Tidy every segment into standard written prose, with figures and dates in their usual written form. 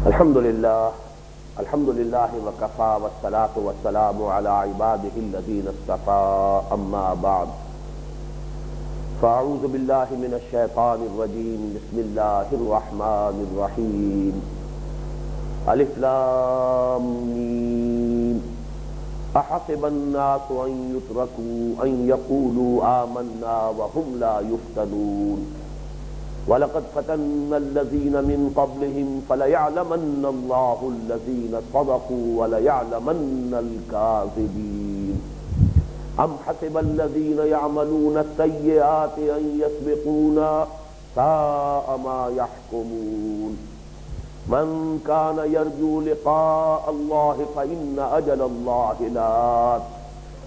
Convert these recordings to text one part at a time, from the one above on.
الحمد للہ وکفى والصلاة والسلام على عباده الذین اصطفى اما بعد فاعوذ باللہ من الشیطان الرجیم بسم اللہ الرحمن الرحیم الف لام میم احسب الناس ان يتركوا ان يقولوا آمنا وهم لا يفتنون وَلَقَدْ فَتَنَّا الَّذِينَ مِن قَبْلِهِمْ فَلَيَعْلَمَنَّ اللَّهُ الَّذِينَ صَدَقُوا وَلَيَعْلَمَنَّ الْكَاذِبِينَ أَمْ حَسِبَ الَّذِينَ يَعْمَلُونَ السَّيِّئَاتِ أَن يَسْبِقُونَا سَاءَ مَا يَحْكُمُونَ مَنْ كَانَ يَرْجُو لِقَاءَ اللَّهِ فَإِنَّ أَجَلَ اللَّهِ لَآتٍ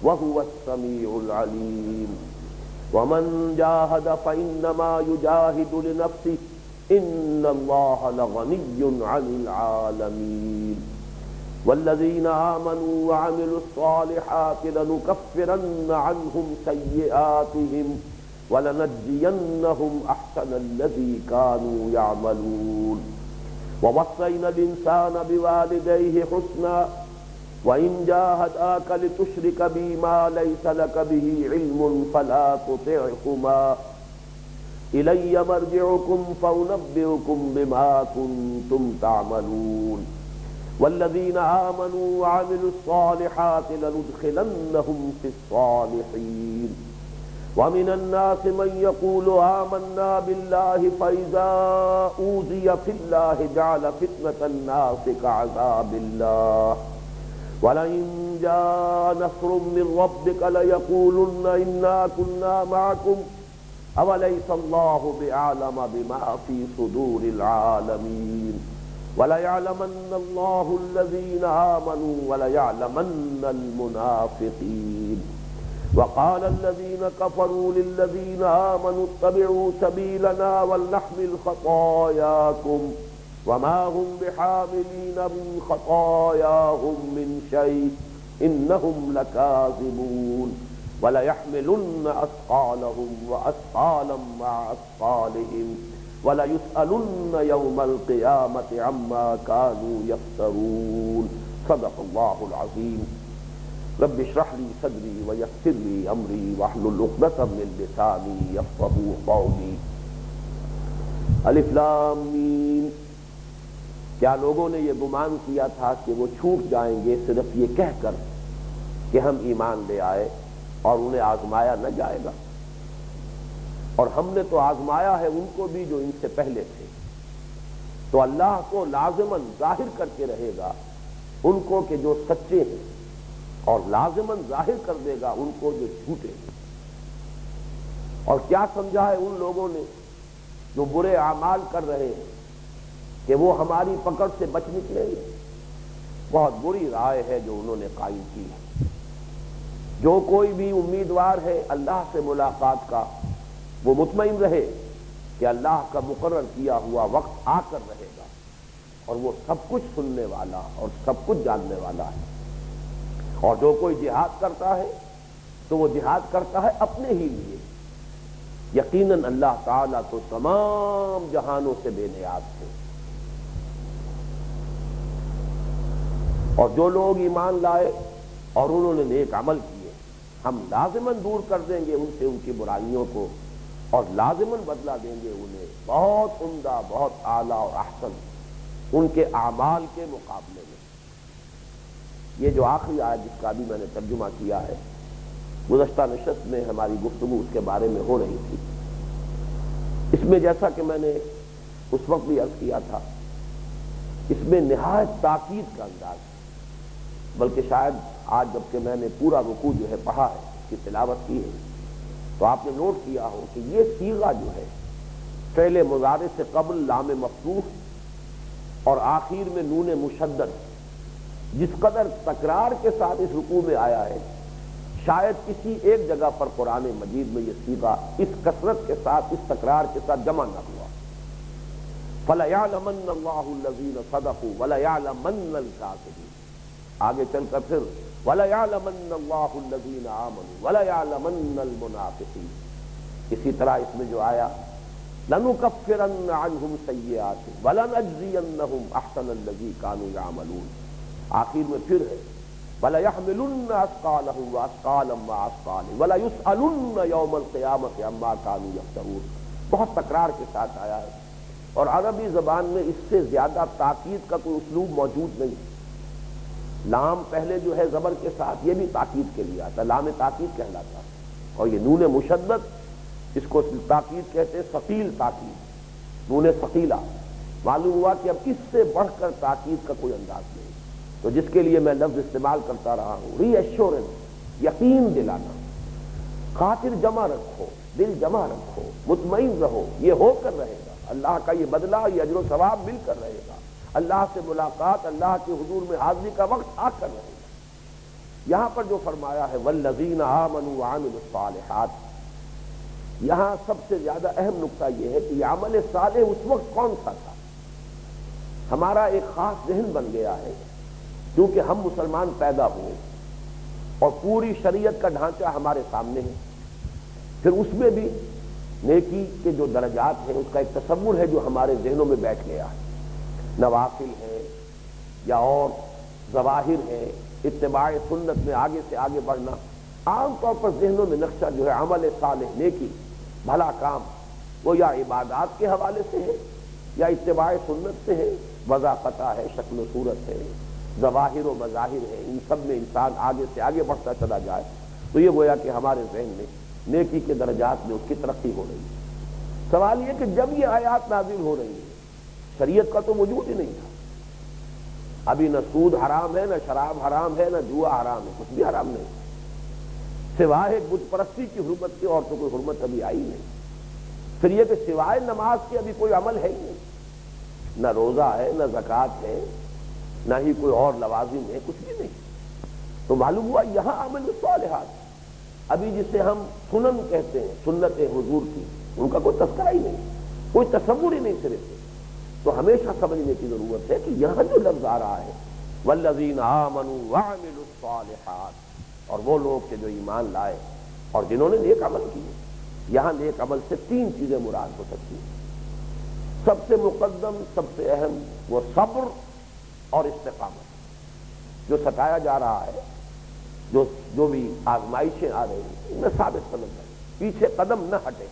وَهُوَ السَّمِيعُ الْعَلِيمُ ومن جاهد فإنما يجاهد لنفسه إن الله لغني عن العالمين والذين آمنوا وعملوا الصالحات لنكفرن عنهم سيئاتهم ولنجزينهم أحسن الذي كانوا يعملون ووصينا الإنسان بوالديه حسنا وَإِن جَاهَدَاكَ لِتُشْرِكَ بِي مَا لَيْسَ لَكَ بِهِ عِلْمٌ فَلَا تُطِعْهُمَا إِلَيَّ مَرْجِعُكُمْ فَأُنَبِّئُكُمْ بِمَا كُنتُمْ تَعْمَلُونَ وَالَّذِينَ آمَنُوا وَعَمِلُوا الصَّالِحَاتِ لَنُدْخِلَنَّهُمْ فِي الصَّالِحِينَ وَمِنَ النَّاسِ مَن يَقُولُ آمَنَّا بِاللَّهِ فَإِذَا أُوذِيَ فِي اللَّهِ جَعَلَ فِتْنَةَ النَّاسِ كَعَذَابِ اللَّهِ وَلَئِن جَاءَ نَصْرٌ مِّن رَّبِّكَ لَيَقُولُنَّ إِنَّا كُنَّا مَعَكُمْ أَوَلَيْسَ اللَّهُ بِأَعْلَمَ بِمَا فِي صُدُورِ الْعَالَمِينَ وَلَيَعْلَمَنَّ اللَّهُ الَّذِينَ آمَنُوا وَلَيَعْلَمَنَّ الْمُنَافِقِينَ وَقَالَ الَّذِينَ كَفَرُوا لِلَّذِينَ آمَنُوا اتَّبِعُوا سَبِيلَنَا وَلْنَحْمِلْ خَطَايَاكُمْ وما هم بحاملين من خطاياهم من شيء إنهم لكاذبون وليحملن أثقالهم وأثقالا مع أثقالهم وليسألن يوم القيامة عما كانوا يفترون صدق الله العظيم رب اشرح لي صدري ويسر لي أمري واحلل عقدة من لساني يفقهوا قولي الف لام میم کیا لوگوں نے یہ گمان کیا تھا کہ وہ چھوٹ جائیں گے صرف یہ کہہ کر کہ ہم ایمان لے آئے اور انہیں آزمایا نہ جائے گا؟ اور ہم نے تو آزمایا ہے ان کو بھی جو ان سے پہلے تھے، تو اللہ کو لازماً ظاہر کر کے رہے گا ان کو کہ جو سچے ہیں، اور لازماً ظاہر کر دے گا ان کو جو جھوٹے ہیں۔ اور کیا سمجھا ہے ان لوگوں نے جو برے اعمال کر رہے ہیں کہ وہ ہماری پکڑ سے بچ نکلیں گے؟ بہت بری رائے ہے جو انہوں نے قائم کی ہے۔ جو کوئی بھی امیدوار ہے اللہ سے ملاقات کا، وہ مطمئن رہے کہ اللہ کا مقرر کیا ہوا وقت آ کر رہے گا، اور وہ سب کچھ سننے والا اور سب کچھ جاننے والا ہے۔ اور جو کوئی جہاد کرتا ہے تو وہ جہاد کرتا ہے اپنے ہی لیے۔ یقیناً اللہ تعالیٰ تو تمام جہانوں سے بے نیاز ہے۔ اور جو لوگ ایمان لائے اور انہوں نے نیک عمل کیے، ہم لازماً دور کر دیں گے ان سے ان کی برائیوں کو، اور لازماً بدلہ دیں گے انہیں بہت عمدہ، بہت اعلیٰ اور احسن ان کے اعمال کے مقابلے میں۔ یہ جو آخری آیت جس کا بھی میں نے ترجمہ کیا ہے، گزشتہ نشست میں ہماری گفتگو اس کے بارے میں ہو رہی تھی۔ اس میں جیسا کہ میں نے اس وقت بھی عرض کیا تھا، اس میں نہایت تاکید کا انداز ہے، بلکہ شاید آج جب کہ میں نے پورا رکوع جو ہے پڑھا ہے، اس کی تلاوت کی ہے، تو آپ نے نوٹ کیا ہو کہ یہ صیغہ جو ہے فعل مضارع سے قبل لام مفتوح اور آخر میں نون مشدد جس قدر تکرار کے ساتھ اس رکوع میں آیا ہے، شاید کسی ایک جگہ پر قرآن مجید میں یہ صیغہ اس کثرت کے ساتھ، اس تکرار کے ساتھ جمع نہ ہوا۔ فَلَيَعْلَمَنَّ اللَّهُ الَّذِينَ صَدَقُوا وَلَيَعْلَمَنَّ الْكَاذِبِينَ، آگے چل کر پھر وَلَيَعْلَمَنَّ اللَّهُ الَّذِينَ آمَنُوا وَلَيَعْلَمَنَّ الْمُنَافِقِينَ۔ اسی طرح اس میں جو آیا لنکفرن عنہم سیئاتہم ولنجزینہم احسن الذی کانوا یعملون. آخر میں پھر ہے وَلَيَحْمِلُنَّ أَثْقَالَهُمْ وَأَثْقَالًا مَّعَ أَثْقَالِهِمْ وَلَيُسْأَلُنَّ يَوْمَ الْقِيَامَةِ عَمَّا كَانُوا يَفْتَرُونَ. بہت تکرار کے ساتھ آیا ہے، اور عربی زبان میں اس سے زیادہ تاکید کا کوئی اسلوب موجود نہیں. لام پہلے جو ہے زبر کے ساتھ، یہ بھی تاکید کے لیے آتا ہے، لام تاکید کہلاتا ہے. اور یہ نون مشدد، اس کو تاکید کہتے ہیں، ثقیل تاکید، نون ثقیلہ. معلوم ہوا کہ اب اس سے بڑھ کر تاکید کا کوئی انداز نہیں. تو جس کے لیے میں لفظ استعمال کرتا رہا ہوں، ری ایشورنس، یقین دلانا. خاطر جمع رکھو، دل جمع رکھو، مطمئن رہو، یہ ہو کر رہے گا. اللہ کا یہ بدلہ، یہ اجر و ثواب مل کر رہے گا. اللہ سے ملاقات، اللہ کے حضور میں حاضری کا وقت آ کر رہے گا. یہاں پر جو فرمایا ہے والذین آمنوا وعملوا الصالحات، یہاں سب سے زیادہ اہم نقطہ یہ ہے کہ یہ عمل صالح اس وقت کون سا تھا. ہمارا ایک خاص ذہن بن گیا ہے کیونکہ ہم مسلمان پیدا ہوئے اور پوری شریعت کا ڈھانچہ ہمارے سامنے ہے. پھر اس میں بھی نیکی کے جو درجات ہیں اس کا ایک تصور ہے جو ہمارے ذہنوں میں بیٹھ گیا ہے. نوافل ہے یا اور ظواہر ہے، اتباع سنت میں آگے سے آگے بڑھنا. عام طور پر ذہنوں میں نقشہ جو ہے عمل صالح، نیکی، بھلا کام، وہ یا عبادات کے حوالے سے ہے یا اتباع سنت سے ہے، وضاحت ہے، شکل و صورت ہے، ظواہر و مظاہر ہے. ان سب میں انسان آگے سے آگے بڑھتا چلا جائے تو یہ گویا کہ ہمارے ذہن میں نیکی کے درجات میں اس کی ترقی ہو رہی ہے. سوال یہ کہ جب یہ آیات نازل ہو رہی ہے، شریعت کا تو وجود ہی نہیں تھا. ابھی نہ سود حرام ہے، نہ شراب حرام ہے، نہ جوا حرام ہے، کچھ بھی حرام نہیں. سوائے بت پرستی کی حرمت کے اور تو کوئی حرمت ابھی آئی نہیں. پھر یہ کہ سوائے نماز کے ابھی کوئی عمل ہے ہی نہیں. نہ روزہ ہے، نہ زکوٰۃ ہے، نہ ہی کوئی اور لوازم ہے، کچھ بھی نہیں. تو معلوم ہوا یہاں عمل الصالحات، ابھی جسے ہم سنن کہتے ہیں، سنت حضور کی، ان کا کوئی تذکرہ ہی نہیں، کوئی تصور ہی نہیں سرے سے. تو ہمیشہ سمجھنے کی ضرورت ہے کہ یہاں جو لفظ آ رہا ہے والذین آمنوا وعملوا الصالحات، اور وہ لوگ کہ جو ایمان لائے اور جنہوں نے نیک عمل کیے، یہاں نیک عمل سے تین چیزیں مراد ہو سکتی ہیں. سب سے مقدم، سب سے اہم وہ صبر اور استقامت. جو ستایا جا رہا ہے، جو بھی آزمائشیں آ رہی ہیں، ان میں ثابت قدم ہے، پیچھے قدم نہ ہٹے.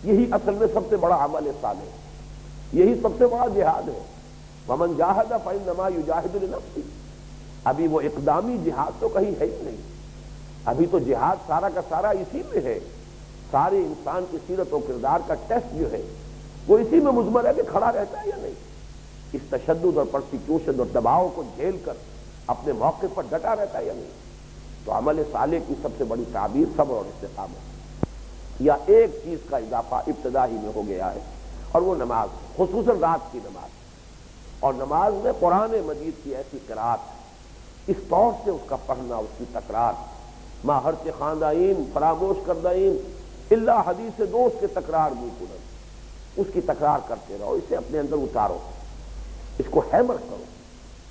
یہی اصل میں سب سے بڑا عمل صالح ہے، یہی سب سے بڑا جہاد ہے. ومن جاہد فإنما یجاہد لنفسہ. ابھی وہ اقدامی جہاد تو کہیں ہے ہی نہیں. ابھی تو جہاد سارا کا سارا اسی میں ہے. سارے انسان کی سیرت و کردار کا ٹیسٹ جو ہے وہ اسی میں مضمر ہے کہ کھڑا رہتا ہے یا نہیں، اس تشدد اور پرسیکیوشن اور دباؤ کو جھیل کر اپنے موقع پر ڈٹا رہتا ہے یا نہیں. تو عمل صالح کی سب سے بڑی تعبیر صبر اور استقامت. یا ایک چیز کا اضافہ ابتدا ہی میں ہو گیا ہے، اور وہ نماز، خصوصاً رات کی نماز. اور نماز میں قرآن مجید کی ایسی قرات، اس طور سے اس کا پڑھنا، اس کی تکرار. ما ہر خاندائین فراموش کردائین اللہ حدیث دوست کے تکرار منہ کنن، اس کی تکرار کرتے رہو، اسے اپنے اندر اتارو، اس کو ہیمر کرو.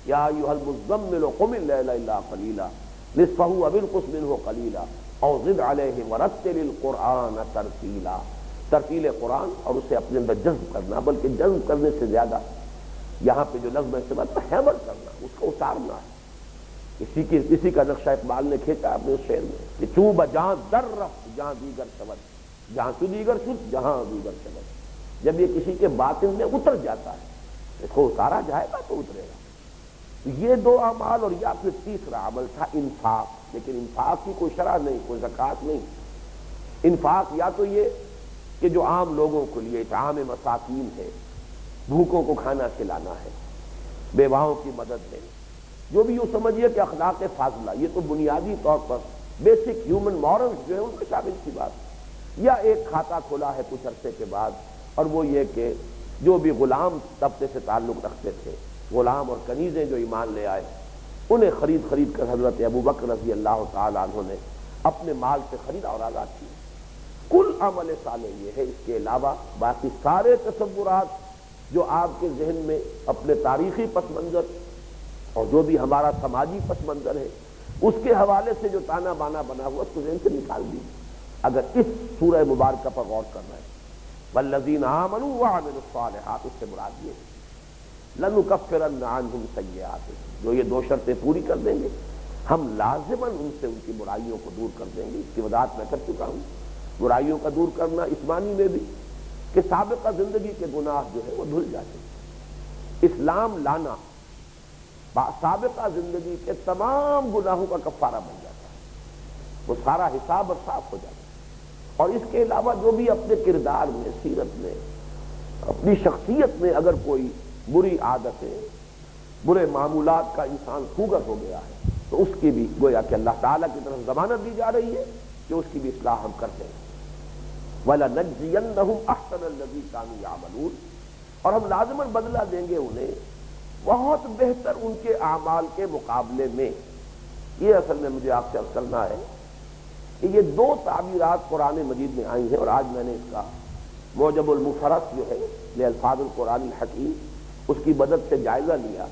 یا ایھا المزمل قم اللیل الا قلیلا نصفہ او انقص منہ قلیلا او زد علیہ ورتل القرآن ترتیلا. ترتیل قرآن اور اسے اپنے اندر جذب کرنا، بلکہ جذب کرنے سے زیادہ یہاں پہ جو لفظ استعمال ہے ہیمر کرنا، اس کو اتارنا ہے. اسی کا نقشہ اقبال نے کھینچا اپنے اس شعر میں کہ چوب جہاں در رفت جہاں دیگر شبد، جہاں تو دیگر شد جہاں دیگر شبد. جب یہ کسی کے باطن میں اتر جاتا ہے، اس کو اتارا جائے گا تو اترے گا. یہ دو اعمال. اور یا پھر تیسرا عمل تھا انفاق. لیکن انفاق کی کوئی شرح نہیں، کوئی زکوٰۃ نہیں. انفاق یا تو یہ کہ جو عام لوگوں کے لیے اطعام مساکین ہے، بھوکوں کو کھانا کھلانا ہے، بیواؤں کی مدد ہے، جو بھی یوں سمجھیے کہ اخلاق فاضلہ، یہ تو بنیادی طور پر بیسک ہیومن مورلز جو ہے ان میں شامل کی بات. یا ایک کھاتا کھلا ہے کچھ عرصے کے بعد، اور وہ یہ کہ جو بھی غلام طبقے سے تعلق رکھتے تھے، غلام اور کنیزیں جو ایمان لے آئے، انہیں خرید کر حضرت ابو بکر رضی اللہ تعالیٰ عنہ نے اپنے مال سے خریدا اور آزاد کیا. کل عمل صالح یہ ہے. اس کے علاوہ باقی سارے تصورات جو آپ کے ذہن میں اپنے تاریخی پس منظر اور جو بھی ہمارا سماجی پس منظر ہے اس کے حوالے سے جو تانا بانا بنا ہوا اس کو ذہن سے نکال دیجیے. اگر اس سورہ مبارکہ پر غور کرنا ہے والذین آمنوا وعملوا الصالحات، اس سے مراد یہ ہے لنکفرن عنہم سیئاتہم، جو یہ دو شرطیں پوری کر دیں گے ہم لازماً ان سے ان کی برائیوں کو دور کر دیں گے۔ اس کی وضاحت میں کر چکا ہوں۔ برائیوں کا دور کرنا اس معنی میں بھی کہ سابقہ زندگی کے گناہ جو ہے وہ دھل جاتے ہیں۔ اسلام لانا سابقہ زندگی کے تمام گناہوں کا کفارہ بن جاتا ہے، وہ سارا حساب اور صاف ہو جاتا ہے۔ اور اس کے علاوہ جو بھی اپنے کردار میں، سیرت میں، اپنی شخصیت میں اگر کوئی بری عادتیں، برے معمولات کا انسان خوگر ہو گیا ہے تو اس کی بھی گویا کہ اللہ تعالیٰ کی طرف ضمانت دی جا رہی ہے کہ اس کی بھی اصلاح ہم کرتے ہیں۔ وَلَنَجْزِيَنَّهُمْ أَحْسَنَ الَّذِي كَانُوا يَعْمَلُونَ، اور ہم لازماً بدلہ دیں گے انہیں بہت بہتر ان کے اعمال کے مقابلے میں۔ یہ اصل میں مجھے آپ سے عرض کرنا ہے کہ یہ دو تعبیرات قرآن مجید میں آئی ہیں، اور آج میں نے اس کا معجم المفرس جو ہے لالفاظ القرآن الحکیم اس کی مدد سے جائزہ لیا،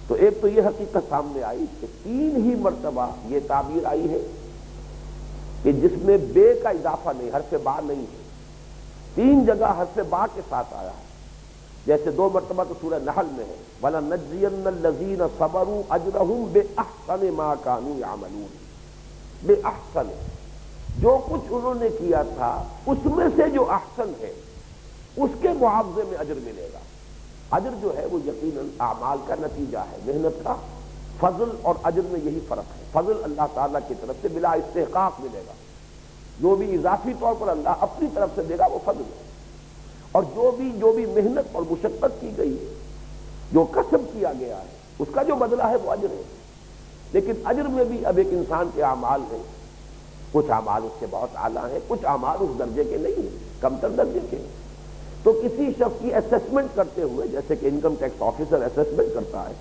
تو ایک تو یہ حقیقت سامنے آئی کہ 3 ہی مرتبہ یہ تعبیر آئی ہے کہ جس میں بے کا اضافہ نہیں، حرف با نہیں ہے۔ 3 جگہ حرف با کے ساتھ آیا ہے، جیسے 2 مرتبہ تو سورہ نحل میں ہے وَلَنَجْزِيَنَّ الَّذِينَ صَبَرُوا أَجْرَهُمْ بِأَحْسَنِ مَا كَانُوا يَعْمَلُونَ۔ بِأَحْسَنِ، جو کچھ انہوں نے کیا تھا اس میں سے جو احسن ہے اس کے معاوضے میں اجر ملے گا۔ اجر جو ہے وہ یقیناً اعمال کا نتیجہ ہے، محنت کا۔ فضل اور اجر میں یہی فرق ہے، فضل اللہ تعالیٰ کی طرف سے بلا استحقاق ملے گا، جو بھی اضافی طور پر اللہ اپنی طرف سے دے گا وہ فضل ہے، اور جو بھی محنت اور مشقت کی گئی ہے، جو کسب کیا گیا ہے، اس کا جو بدلہ ہے وہ اجر ہے۔ لیکن اجر میں بھی اب ایک انسان کے اعمال ہیں، کچھ اعمال اس کے بہت اعلیٰ ہیں، کچھ اعمال اس درجے کے نہیں ہیں، کمتر درجے کے ہیں۔ تو کسی شخص کی اسیسمنٹ کرتے ہوئے، جیسے کہ انکم ٹیکس آفیسر اسیسمنٹ کرتا ہے،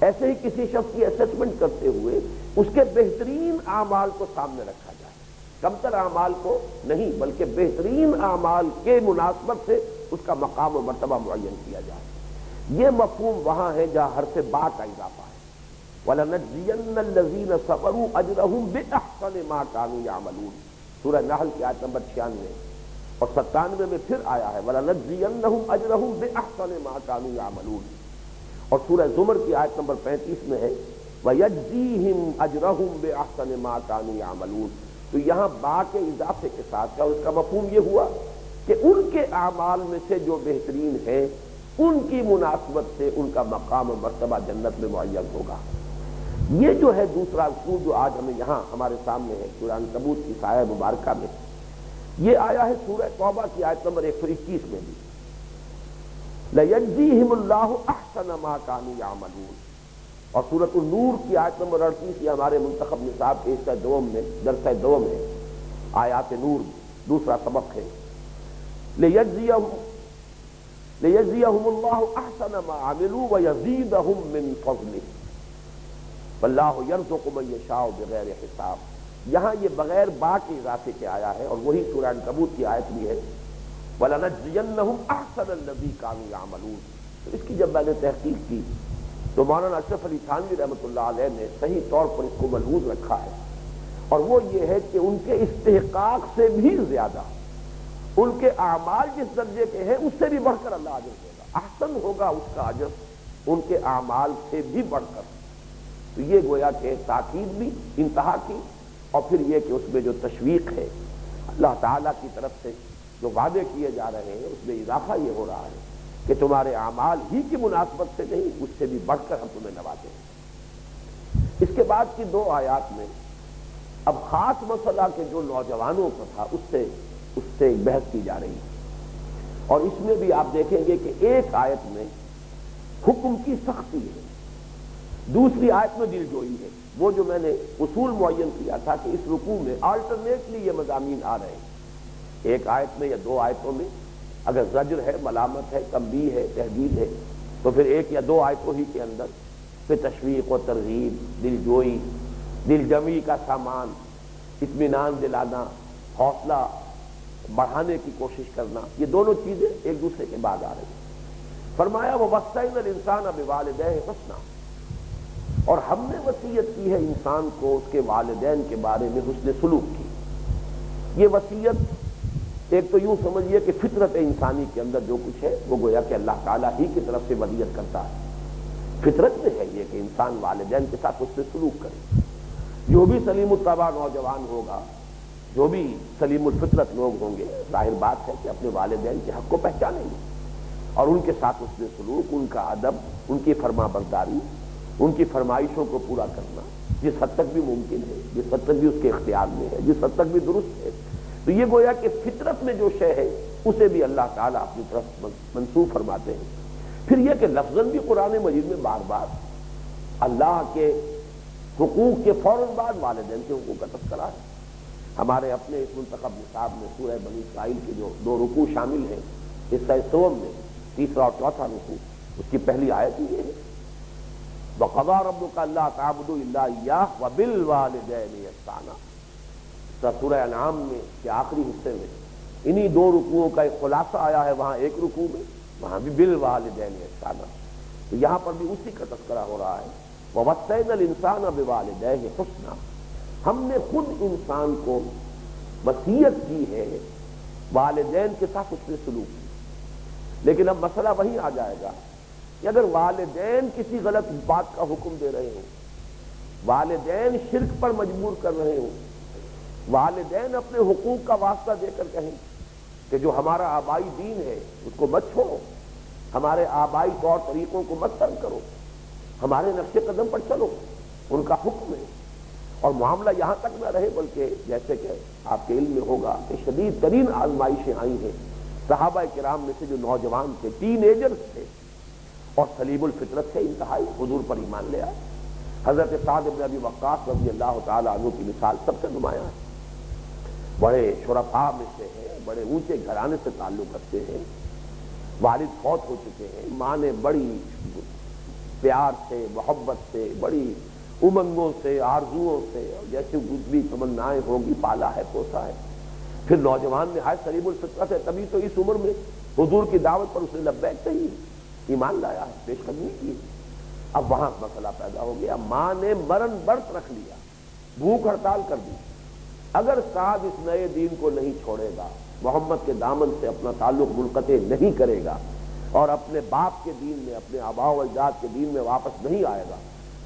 ایسے ہی کسی شخص کی اسیسمنٹ کرتے ہوئے اس کے بہترین اعمال کو سامنے رکھا جائے، کمتر اعمال کو نہیں بلکہ بہترین اعمال کے مناسبت سے اس کا مقام و مرتبہ معین کیا جائے۔ یہ مفہوم وہاں ہے جہاں حرف با کا اضافہ ہے، وَلَنَجْزِيَنَّ الَّذِينَ صَبَرُوا أَجْرَهُمْ بِأَحْسَنِ مَا كَانُوا يَعْمَلُونَ۔ سورہ نحل کی آیت نمبر 96 اور 97 میں پھر آیا ہے وَلَنَجْزِيَنَّهُمْ أَجْرَهُمْ بِأَحْسَنِ مَا كَانُوا يَعْمَلُونَ، اور سورہ زمر کی آیت نمبر 35 میں ہے وَيَجْزِيهِمْ أَجْرَهُمْ بِأَحْسَنِ مَا كَانُوا يَعْمَلُونَ۔ تو یہاں با کے اضافے کے ساتھ کا اس کا مفہوم یہ ہوا کہ ان کے اعمال میں سے جو بہترین ہے ان کی مناسبت سے ان کا مقام و مرتبہ جنت میں معین ہوگا۔ یہ جو ہے دوسرا اصول جو آج ہمیں یہاں ہمارے سامنے ہے سورہ عنکبوت کی سایہ مبارکہ میں، یہ آیا ہے سورہ توبہ کی آیت نمبر 121 میں بھی لَيَجْزِيهِمُ اللَّهُ أَحْسَنَ مَا كَانُوا يَعْمَلُونَ، اور سورۃ النور کی آیت نمبر 38 یہ ہمارے منتخب نصاب کے حصہ دوم میں درسہ دوم ہے، آیات نور دوسرا سبق ہے لِيَجْزِيَهُمُ اللَّهُ أَحْسَنَ مَا عَمِلُوا وَيَزِيدَهُم مِّن فَضْلِهِ وَاللَّهُ يَرْزُقُ مَن يَشَاءُ بِغَيْرِ حِسَاب۔ یہاں یہ بغیر با کے اضافے کے آیا ہے، اور وہی سورہ عنکبوت کی آیت بھی ہے وَلَنَجْزِيَنَّهُمْ أَحْسَنَ الَّذِي كَانُوا يَعْمَلُونَ۔ تو اس کی جب میں نے تحقیق کی تو مولانا اشرف علی تھانوی رحمۃ اللہ علیہ نے صحیح طور پر اس کو ملحوظ رکھا ہے، اور وہ یہ ہے کہ ان کے استحقاق سے بھی زیادہ ان کے اعمال جس درجے کے ہیں اس سے بھی بڑھ کر اللہ اجر دے گا، احسن ہوگا اس کا اجر ان کے اعمال سے بھی بڑھ کر۔ تو یہ گویا کہ تاکید بھی انتہا کی، اور پھر یہ کہ اس میں جو تشویق ہے اللہ تعالیٰ کی طرف سے جو وعدے کیے جا رہے ہیں اس میں اضافہ یہ ہو رہا ہے کہ تمہارے اعمال ہی کی مناسبت سے نہیں، اس سے بھی بڑھ کر ہم تمہیں نوازیں ہیں۔ اس کے بعد کی 2 آیات میں اب خاص مسئلہ کہ جو نوجوانوں کا تھا اس سے ایک بحث کی جا رہی ہے، اور اس میں بھی آپ دیکھیں گے کہ ایک آیت میں حکم کی سختی ہے، دوسری آیت میں دل جوئی ہے۔ وہ جو میں نے اصول معین کیا تھا کہ اس رکوع میں آلٹرنیٹلی یہ مضامین آ رہے ہیں، ایک آیت میں یا 2 آیتوں میں اگر زجر ہے، ملامت ہے، تنبیہ ہے، تحدید ہے، تو پھر 1 یا 2 آیتوں ہی کے اندر پھر تشویق و ترغیب، دل جوئی، دل جمعی کا سامان، اطمینان دلانا، حوصلہ بڑھانے کی کوشش کرنا، یہ دونوں چیزیں ایک دوسرے کے بعد آ رہی ہیں۔ فرمایا وَوَصَّيْنَا الْإِنسَانَ بِوَالِدَيْهِ حُسْنًا، اور ہم نے وصیت کی ہے انسان کو اس کے والدین کے بارے میں حسن سلوک کی۔ یہ وصیت ایک تو یوں سمجھیے کہ فطرت انسانی کے اندر جو کچھ ہے وہ گویا کہ اللہ تعالیٰ ہی کی طرف سے ودیت کرتا ہے، فطرت میں ہے یہ کہ انسان والدین کے ساتھ اس سے سلوک کرے۔ جو بھی سلیم الطبع نوجوان ہوگا، جو بھی سلیم الفطرت لوگ ہوں گے، ظاہر بات ہے کہ اپنے والدین کے حق کو پہچانیں گے اور ان کے ساتھ اس میں سلوک، ان کا ادب، ان کی فرما برداری، ان کی فرمائشوں کو پورا کرنا جس حد تک بھی ممکن ہے، جس حد تک بھی اس کے اختیار میں ہے، جس حد تک بھی درست ہے، تو یہ گویا کہ فطرت میں جو شے ہے اسے بھی اللہ تعالیٰ اپنی طرف منسوب فرماتے ہیں۔ پھر یہ کہ لفظاً بھی قرآن مجید میں بار بار اللہ کے حقوق کے فوراً بعد والدین کے حقوق کا تذکرہ ہے۔ ہمارے اپنے اس منتخب نصاب میں سورہ بنی اسرائیل کے جو 2 رکوع شامل ہیں، حصہ سوم میں تیسرا اور چوتھا رکوع، اس کی پہلی آیت یہ ہے وَقَضَىٰ رَبُّكَ أَلَّا تَعْبُدُوا إِلَّا إِيَّاهُ وَبِالْوَالِدَيْنِ إِحْسَانًا۔ سورہ انعام میں کے آخری حصے میں انہی 2 رکوعوں کا ایک خلاصہ آیا ہے، وہاں ایک رکوع میں، وہاں بھی بالوالدین احسانا، تو یہاں پر بھی اسی کا تذکرہ ہو رہا ہے۔ وَوَصَّيْنَا الْإِنسَانَ بِوَالِدَيْهِ حُسْنًا، ہم نے خود انسان کو وصیت کی ہے والدین کے ساتھ اس نے سلوک کی۔ لیکن اب مسئلہ وہی آ جائے گا کہ اگر والدین کسی غلط بات کا حکم دے رہے ہوں، والدین شرک پر مجبور کر رہے ہوں، والدین اپنے حقوق کا واسطہ دے کر کہیں کہ جو ہمارا آبائی دین ہے اس کو مت چھوڑو، ہمارے آبائی طور طریقوں کو مت ترک کرو، ہمارے نقش قدم پر چلو، ان کا حکم ہے، اور معاملہ یہاں تک نہ رہے بلکہ جیسے کہ آپ کے علم میں ہوگا کہ شدید ترین آزمائشیں آئی ہیں صحابہ کرام میں سے جو نوجوان تھے، ٹین ایجرز تھے اور سلیم الفطرت سے انتہائی حضور پر ایمان لے آئے۔ حضرت سعد بن ابی وقاص رضی اللہ تعالیٰ عنہ کی مثال سب سے نمایاں ہے، بڑے شرفاء میں سے ہیں، بڑے اونچے گھرانے سے تعلق رکھتے ہیں، والد فوت ہو چکے ہیں، ماں نے بڑی پیار سے، محبت سے، بڑی امنگوں سے، آرزوؤں سے، جیسے کچھ بھی تمنائیں ہوں گی پالا ہے، پوسا ہے۔ پھر نوجوان نہایت سلیم الفطرت ہے، تبھی تو اس عمر میں حضور کی دعوت پر اس نے لبیک کہی، ایمان لایا ہے، پیش قدمی کی۔ اب وہاں مسئلہ پیدا ہو گیا، ماں نے مرن برت رکھ لیا، بھوک ہڑتال کر دی، اگر سعد اس نئے دین کو نہیں چھوڑے گا، محمد کے دامن سے اپنا تعلق منقطع نہیں کرے گا اور اپنے باپ کے دین میں، اپنے آباء و اجداد کے دین میں واپس نہیں آئے گا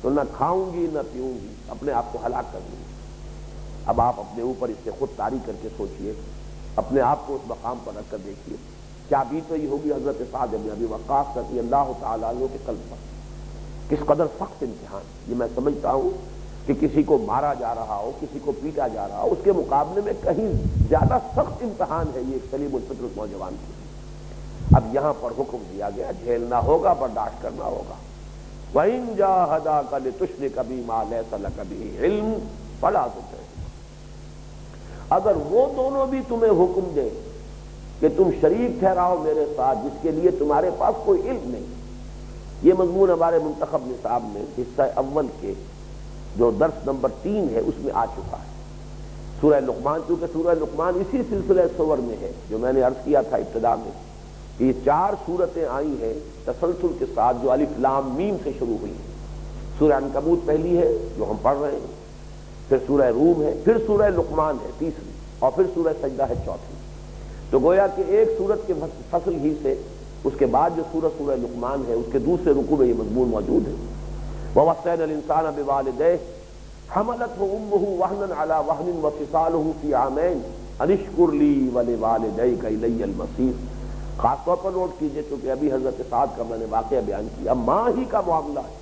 تو نہ کھاؤں گی نہ پیوں گی، اپنے آپ کو ہلاک کر دوں گی۔ اب آپ اپنے اوپر اس سے خود طاری کر کے سوچئے، اپنے آپ کو اس مقام پر رکھ کر دیکھیے، کیا بیت رہی ہوگی حضرت سعد بن ابی وقاص رضی اللہ تعالیٰ عنہ کے قلب پر، کس قدر سخت امتحان۔ یہ میں سمجھتا ہوں کہ کسی کو مارا جا رہا ہو، کسی کو پیٹا جا رہا ہو، اس کے مقابلے میں کہیں زیادہ سخت امتحان ہے یہ ایک سلیم الفطرت نوجوان کی۔ اب یہاں پر حکم دیا گیا، جھیلنا ہوگا، برداشت کرنا ہوگا۔ وَإِن جَاهَدَاكَ لِتُشْرِكَ بِي مَا لَيْسَ لَكَ بِهِ عِلْمٌ فَلَا تُطِعْهُمَا، اگر وہ دونوں بھی تمہیں حکم دیں کہ تم شریک ٹھہراؤ میرے ساتھ جس کے لیے تمہارے پاس کوئی علم نہیں۔ یہ مضمون ہمارے منتخب نصاب میں حصہ اول کے جو درس نمبر 3 ہے اس میں آ چکا ہے، سورہ لقمان، کیونکہ سورہ لقمان اسی سلسلہ سور میں ہے جو میں نے عرض کیا تھا ابتدا میں کہ یہ 4 سورتیں آئی ہیں تسلسل کے ساتھ جو الف لام میم سے شروع ہوئی ہیں۔ سورہ عنکبوت پہلی ہے جو ہم پڑھ رہے ہیں، پھر سورہ روم ہے، پھر سورہ لقمان ہے تیسری، اور پھر سورہ سجدہ ہے چوتھی۔ تو گویا کہ ایک سورت کے فصل ہی سے اس کے بعد جو سورہ لقمان ہے اس کے دوسرے رکوع میں یہ مضمون موجود ہے۔ وَوَصَّيْنَا الْإِنسَانَ بِوَالِدَيْهِ حَمَلَتْهُ أُمُّهُ وَهْنًا عَلَى وَهْنٍ وَفِصَالُهُ فِي عَامَيْنِ أَنِ اشْكُرْ لِي وَلِوَالِدَيْكَ إِلَيَّ الْمَصِيرُ۔ خاص طور پر نوٹ کیجئے چونکہ ابھی حضرت سعد کا میں نے واقعہ بیان کیا، ماں ہی کا معاملہ ہے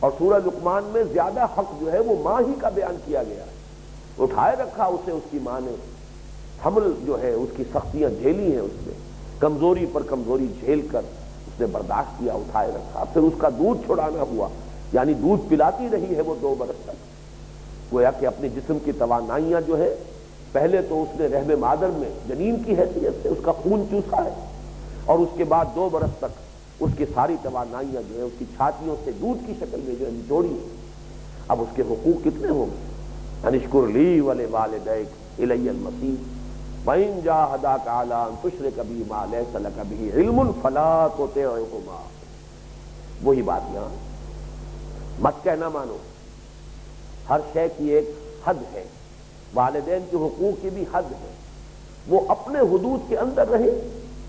اور سورہ لقمان میں زیادہ حق جو ہے وہ ماں ہی کا بیان کیا گیا ہے۔ اٹھائے رکھا اسے اس کی ماں نے، حمل جو ہے اس کی سختیاں جھیلی ہیں، اس نے کمزوری پر کمزوری جھیل کر اس نے برداشت کیا، اٹھائے رکھا، پھر اس کا دودھ چھڑانا ہوا، یعنی دودھ پلاتی رہی ہے وہ 2 برس تک، گویا کہ اپنے جسم کی توانائیاں جو ہے پہلے تو اس نے رحم مادر میں جنین کی حیثیت سے اس کا خون چوسا ہے، اور اس کے بعد 2 برس تک اس کی ساری توانائیاں جو ہے اس کی چھاتیوں سے دودھ کی شکل میں جو ہے نچوڑی۔ اب اس کے حقوق کتنے ہوں گے؟ ان اشکر لی ولوالدیک الی المصیر وَإِن جَاهَدَاكَ عَلَىٰ أَن تُشْرِكَ بِي مَا لَيْسَ لَكَ بِهِ عِلْمٌ فَلَا تُطِعْهُمَا۔ وہی بات یہاں، مت کہنا مانو، ہر شے کی ایک حد ہے، والدین کے حقوق کی بھی حد ہے، وہ اپنے حدود کے اندر رہیں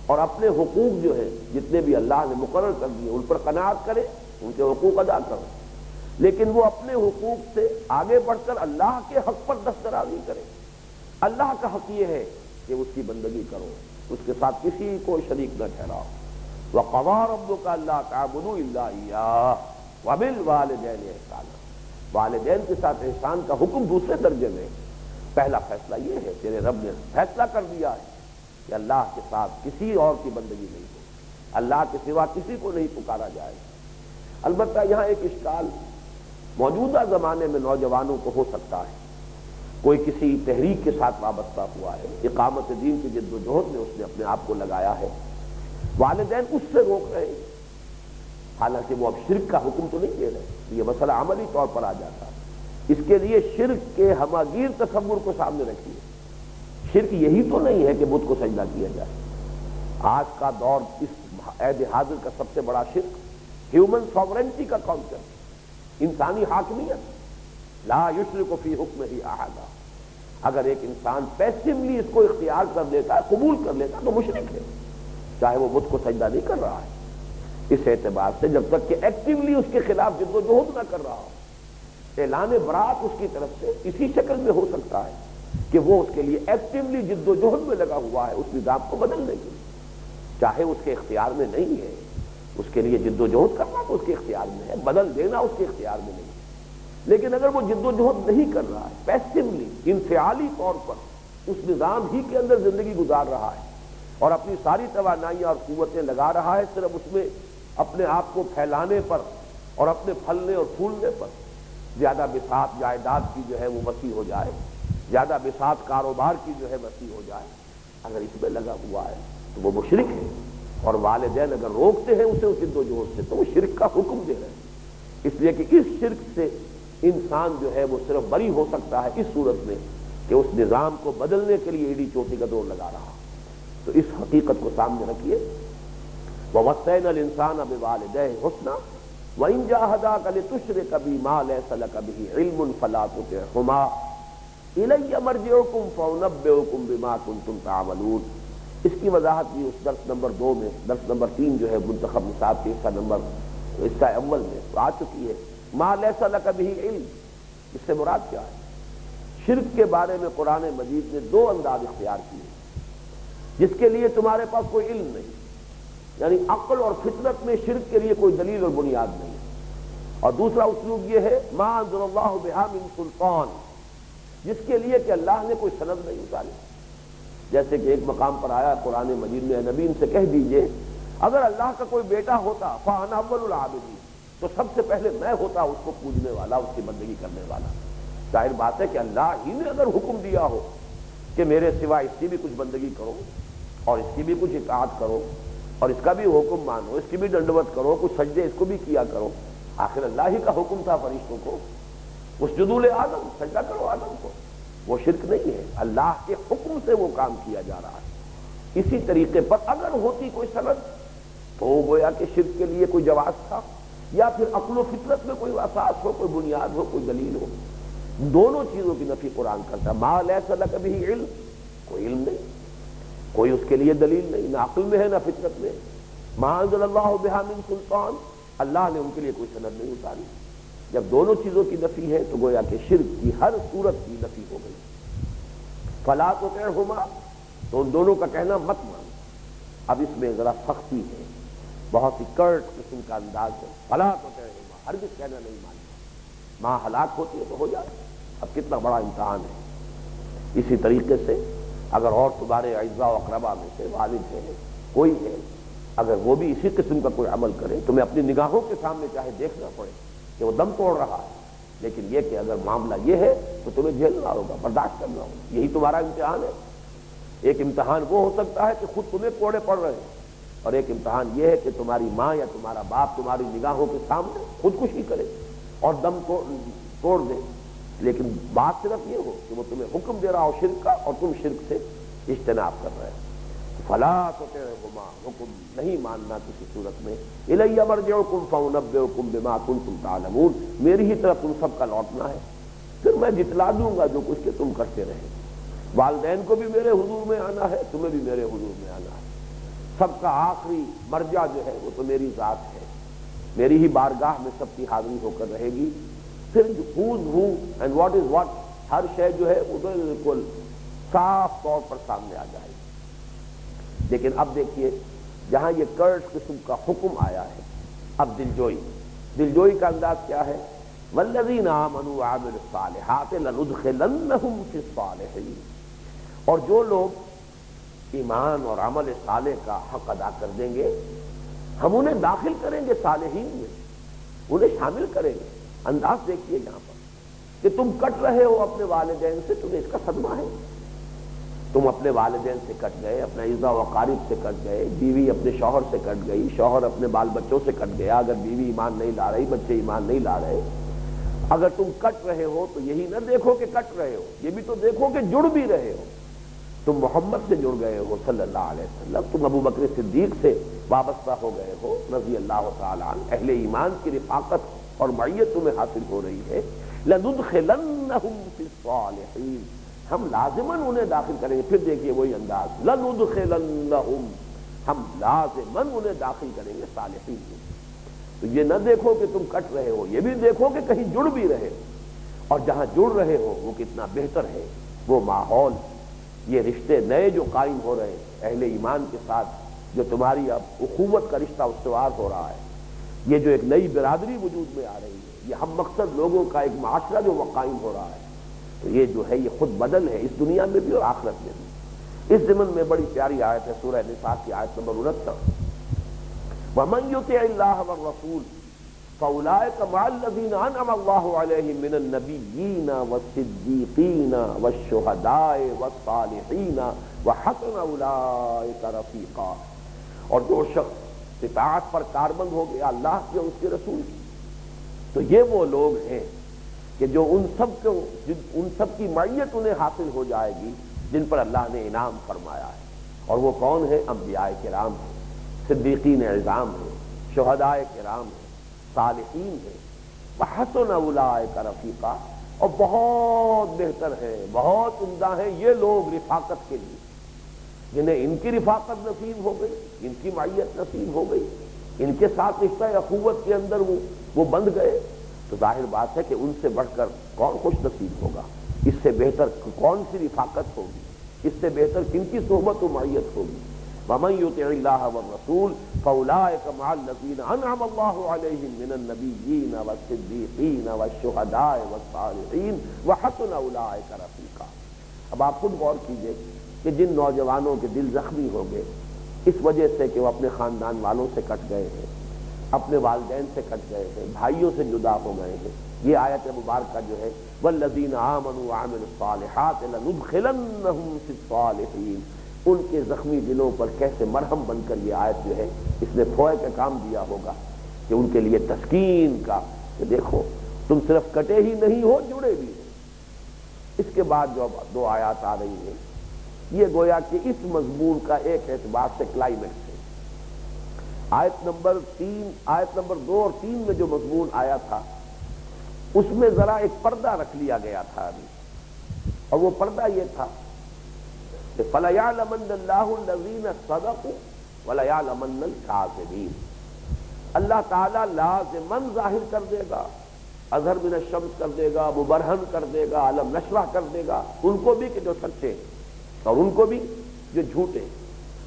اور اپنے حقوق جو ہے جتنے بھی اللہ نے مقرر کر دیے ان پر قناعت کرے، ان کے حقوق ادا کرو، لیکن وہ اپنے حقوق سے آگے بڑھ کر اللہ کے حق پر دسترازی کرے۔ اللہ کا حق یہ ہے کہ اس کی بندگی کرو، اس کے ساتھ کسی کو شریک نہ ٹھہراؤ۔ وَقَضَىٰ رَبُّكَ أَلَّا تَعْبُدُوا إِلَّا إِيَّاهُ وَبِالْوَالِدَيْنِ إِحْسَانًا۔ والدین کے ساتھ احسان کا حکم دوسرے درجے میں۔ پہلا فیصلہ یہ ہے، تیرے رب نے فیصلہ کر دیا ہے کہ اللہ کے ساتھ کسی اور کی بندگی نہیں ہو، اللہ کے سوا کسی کو نہیں پکارا جائے۔ البتہ یہاں ایک اشکال موجودہ زمانے میں نوجوانوں کو ہو سکتا ہے، کوئی کسی تحریک کے ساتھ وابستہ ہوا ہے، اقامت دین کی جد و جہد میں اس نے اپنے آپ کو لگایا ہے، والدین اس سے روک رہے ہیں، حالانکہ وہ اب شرک کا حکم تو نہیں دے رہے، یہ مسئلہ عملی طور پر آ جاتا ہے۔ اس کے لیے شرک کے ہماگیر تصور کو سامنے رکھیے۔ شرک یہی تو نہیں ہے کہ بت کو سجدہ کیا جائے۔ آج کا دور اس عہد حاضر کا سب سے بڑا شرک ہیومن ساورنٹی کا کانسیپٹ، انسانی حاکمیت، لا یشرک فی حکمہ احدا۔ اگر ایک انسان پیسیولی اس کو اختیار کر لیتا ہے، قبول کر لیتا ہے تو مشرک ہے، چاہے وہ بت کو سجدہ نہیں کر رہا ہے۔ اس اعتبار سے جب تک کہ ایکٹیولی اس کے خلاف جد و جہد نہ کر رہا ہو، اعلان برات اس کی طرف سے اسی شکل میں ہو سکتا ہے کہ وہ اس کے لیے ایکٹیولی جد و جہد میں لگا ہوا ہے اس نظام کو بدلنے کے لیے، چاہے اس کے اختیار میں نہیں ہے۔ اس کے لیے جد و جہد کرنا تو اس کے اختیار میں ہے، بدل دینا اس کے اختیار میں نہیں ہے۔ لیکن اگر وہ جد و جہد نہیں کر رہا ہے، پیسیولی انفعالی طور پر اس نظام ہی کے اندر زندگی گزار رہا ہے اور اپنی ساری توانائیاں اور قوتیں لگا رہا ہے صرف اس میں اپنے آپ کو پھیلانے پر اور اپنے پھلنے اور پھولنے پر، زیادہ بساط جائیداد کی جو ہے وہ وسیع ہو جائے، زیادہ بساط کاروبار کی جو ہے وسیع ہو جائے، اگر اس میں لگا ہوا ہے تو وہ مشرک ہے، اور والدین اگر روکتے ہیں اسے اس جد و جہد سے تو وہ شرک کا حکم دے رہے ہیں۔ اس لیے کہ اس شرک سے انسان جو ہے وہ صرف بری ہو سکتا ہے اس صورت میں کہ اس نظام کو بدلنے کے لیے ایڑی چوٹی کا دور لگا رہا۔ تو اس حقیقت کو سامنے رکھیے، وَوَصَّيْنَا الْإِنسَانَ بِوَالِدَيْهِ حُسْنًا وَإِنْ جَاهَدَاكَ لِتُشْرِكَ بِي مَا لَيْسَ لَكَ بِهِ عِلْمٌ فَلَا تُطِعْهُمَا إِلَيَّ مَرْجِعُكُمْ فَأُنَبِّئُكُم بِمَا كُنتُمْ تَعْمَلُونَ۔ اس کی وضاحت بھی اس درس نمبر 2 میں، درس نمبر 3 جو ہے منتخب نصاب کے حصہ اول میں آ چکی ہے۔ مَا لَيْسَ لَكَ بِهِ عِلْم، اس سے مراد کیا ہے؟ شرک کے بارے میں قرآن مجید نے 2 انداز اختیار کیے، جس کے لیے تمہارے پاس کوئی علم نہیں، یعنی عقل اور فطرت میں شرک کے لیے کوئی دلیل اور بنیاد نہیں ہے، اور دوسرا اسلوب یہ ہے ما انزل اللہ بہا من سلطان، جس کے لیے کہ اللہ نے کوئی سند نہیں اتاری۔ جیسے کہ ایک مقام پر آیا قرآن مجید میں، نبی ان سے کہہ دیجئے اگر اللہ کا کوئی بیٹا ہوتا فانا اول العابدین، تو سب سے پہلے میں ہوتا اس کو پوجنے والا، اس کی بندگی کرنے والا۔ ظاہر بات ہے کہ اللہ ہی نے اگر حکم دیا ہو کہ میرے سوا اس کی بھی کچھ بندگی کرو اور اس کی بھی کچھ اطاعت کرو اور اس کا بھی حکم مانو، اس کی بھی ڈنڈوت کرو، کچھ سجدے اس کو بھی کیا کرو، آخر اللہ ہی کا حکم تھا فرشتوں کو اسجدوا لآدم، سجدہ کرو آدم کو، وہ شرک نہیں ہے، اللہ کے حکم سے وہ کام کیا جا رہا ہے۔ اسی طریقے پر اگر ہوتی کوئی سند تو گویا کہ شرک کے لیے کوئی جواز تھا، یا پھر عقل و فطرت میں کوئی اساس ہو، کوئی بنیاد ہو، کوئی دلیل ہو۔ دونوں چیزوں کی نفی قرآن کرتا ہے۔ ما لیس لک بہ علم، کوئی علم نہیں، کوئی اس کے لیے دلیل نہیں، نہ عقل میں ہے نہ فطرت میں۔ ما انزل اللہ بہا من سلطان، اللہ نے ان کے لیے کوئی سند نہیں اتاری۔ جب دونوں چیزوں کی نفی ہے تو گویا کہ شرک کی ہر صورت کی نفی ہو گئی۔ فلا تطعہما، تو ان دونوں کا کہنا مت مان۔ اب اس میں ذرا سختی ہے، بہت ہی کرٹ قسم کا انداز ہے۔ فلا تطعہما، ہرگز کہنا نہیں ماننا، ماں ہلاک ہوتی ہے تو ہو جائے، اب کتنا بڑا امتحان ہے۔ اسی طریقے سے اگر اور تمہارے اعزاء و اقربا میں سے والد ہے، کوئی ہے، اگر وہ بھی اسی قسم کا کوئی عمل کرے، تمہیں اپنی نگاہوں کے سامنے چاہے دیکھنا پڑے کہ وہ دم توڑ رہا ہے، لیکن یہ کہ اگر معاملہ یہ ہے تو تمہیں جھیلنا ہوگا، برداشت کرنا ہوگا، یہی تمہارا امتحان ہے۔ ایک امتحان وہ ہو سکتا ہے کہ خود تمہیں کوڑے پڑ رہے ہیں، اور ایک امتحان یہ ہے کہ تمہاری ماں یا تمہارا باپ تمہاری نگاہوں کے سامنے خودکشی کرے اور دم توڑ دے، لیکن بات صرف یہ ہو کہ وہ تمہیں حکم دے رہا ہو شرک کا اور تم شرک سے اجتناب کر رہے ہو۔ فلا تطعہما، حکم نہیں ماننا کسی صورت میں۔ الی مرجعکم فانبئکم بما کنتم تعلمون، میری ہی طرف تم سب کا لوٹنا ہے، پھر میں جتلا دوں گا جو کچھ کہ تم کرتے رہے۔ والدین کو بھی میرے حضور میں آنا ہے، تمہیں بھی میرے حضور میں آنا ہے، سب کا آخری مرجع جو ہے وہ تو میری ذات ہے، میری ہی بارگاہ میں سب کی حاضری ہو کر رہے گی۔ پھر who's who and what is what، ہر شے جو ہے وہ بالکل صاف طور پر سامنے آ جائے گی۔ لیکن اب دیکھیے جہاں یہ کرس قسم کا حکم آیا ہے، اب دلجوئی کا انداز کیا ہے؟ والذین آمنوا وعملوا الصالحات لندخلنہم فی الصالحین، اور جو لوگ ایمان اور عمل صالح کا حق ادا کر دیں گے ہم انہیں داخل کریں گے صالحین میں، انہیں شامل کریں گے۔ انداز دیکھیے یہاں پر کہ تم کٹ رہے ہو اپنے والدین سے، تمہیں اس کا صدمہ ہے، تم اپنے والدین سے کٹ گئے، اپنے اعزاء و اقارب سے کٹ گئے، بیوی اپنے شوہر سے کٹ گئی، شوہر اپنے بال بچوں سے کٹ گیا، اگر بیوی ایمان نہیں لا رہی، بچے ایمان نہیں لا رہے، اگر تم کٹ رہے ہو تو یہی نہ دیکھو کہ کٹ رہے ہو، یہ بھی تو دیکھو کہ جڑ بھی رہے ہو۔ تم محمد سے جڑ گئے ہو صلی اللہ علیہ وسلم، تم ابو بکر صدیق سے وابستہ ہو گئے ہو رضی اللہ تعالی عنہ، اہل ایمان کی رفاقت اور معیت تمہیں حاصل ہو رہی ہے۔ لندخلنہم فی الصالحین، ہم لازماً انہیں داخل کریں گے۔ پھر دیکھیے وہی انداز، لندخلنہم، ہم لازماً انہیں داخل کریں گے صالحین میں۔ تو یہ نہ دیکھو کہ تم کٹ رہے ہو، یہ بھی دیکھو کہ کہیں جڑ بھی رہے ہو، اور جہاں جڑ رہے ہو وہ کتنا بہتر ہے، وہ ماحول، یہ رشتے نئے جو قائم ہو رہے ہیں اہل ایمان کے ساتھ، جو تمہاری اب اخوت کا رشتہ استوار ہو رہا ہے، یہ جو ایک نئی برادری وجود میں آ رہی ہے، یہ ہم مقصد لوگوں کا ایک معاشرہ جو قائم ہو رہا ہے، تو یہ جو ہے یہ خود بدل ہے اس دنیا میں بھی اور آخرت میں بھی۔ اس ضمن میں بڑی پیاری آیت ہے سورہ نساء کی آیت نمبر 69، وَمَن يُطِعِ اللَّهَ وَالرَّسُولَ فَأُولَٰئِكَ مَعَ الَّذِينَ أَنْعَمَ اللَّهُ عَلَيْهِم مِّنَ النَّبِيِّينَ وَالصِّدِّيقِينَ وَالشُّهَدَاءِ وَالصَّالِحِينَ وَحَسُنَ أُولَٰئِكَ رَفِیقًا، اور جو شخص اطاعت پر کاربند ہو گیا اللہ کی اور اس کے رسول کی، تو یہ وہ لوگ ہیں کہ جو ان سب کی معیت انہیں حاصل ہو جائے گی جن پر اللہ نے انعام فرمایا ہے۔ اور وہ کون ہیں؟ انبیاء کرام ہیں، صدیقین اعظام ہیں، شہداء کرام ہیں، صالحین ہیں، وحسن اولئک رفیقا، اور بہت بہتر ہیں، بہت عمدہ ہیں یہ لوگ رفاقت کے لیے، جنہیں ان کی رفاقت نصیب ہو گئی، ان کی معیت نصیب ہو گئی، ان کے ساتھ رشتہ اخوت کے اندر وہ بندھ گئے، تو ظاہر بات ہے کہ ان سے بڑھ کر کون خوش نصیب ہوگا، اس سے بہتر کون سی رفاقت ہوگی، اس سے بہتر کن کی صحبت و معیت ہوگی۔ وَمَن يُطِعِ اللَّهَ وَالرَّسُولَ فَأُولَٰئِكَ مَعَ الَّذِينَ أَنْعَمَ اللَّهُ عَلَيْهِم مِّنَ النَّبِيِّينَ وَالصِّدِّيقِينَ وَالشُّهَدَاءِ وَالصَّالِحِينَ وَحَسُنَ أُولَٰئِكَ رَفِیقًا۔ اب آپ خود غور کیجئے کہ جن نوجوانوں کے دل زخمی ہو گئے اس وجہ سے کہ وہ اپنے خاندان والوں سے کٹ گئے ہیں، اپنے والدین سے کٹ گئے ہیں، بھائیوں سے جدا ہو گئے ہیں، یہ آیت مبارکہ جو ہے والذین آمنوا وعملوا الصالحات لندخلنہم فی الصالحین، ان کے زخمی دلوں پر کیسے مرہم بن کر یہ آیت جو ہے اس نے پھوئے کا کام دیا ہوگا کہ ان کے لیے تسکین کا، کہ دیکھو تم صرف کٹے ہی نہیں ہو، جڑے بھی ہو۔ اس کے بعد جو دو آیات آ رہی ہیں یہ گویا کہ اس مضمون کا ایک اعتبار سے کلائمیکس ہے۔ آیت نمبر 2 اور 3 میں جو مضمون آیا تھا اس میں ذرا ایک پردہ رکھ لیا گیا تھا ابھی، اور وہ پردہ یہ تھا کہ فَلَيَعْلَمَنَّ اللَّهُ الَّذِينَ صَدَقُوا وَلَيَعْلَمَنَّ الْكَاذِبِينَ، اللہ تعالیٰ لازماً ظاہر کر دے گا، اظہر من الشمس کر دے گا، مبرہن کر دے گا، علم نشرح کر دے گا، ان کو بھی کہ جو سچے اور ان کو بھی جو جھوٹے،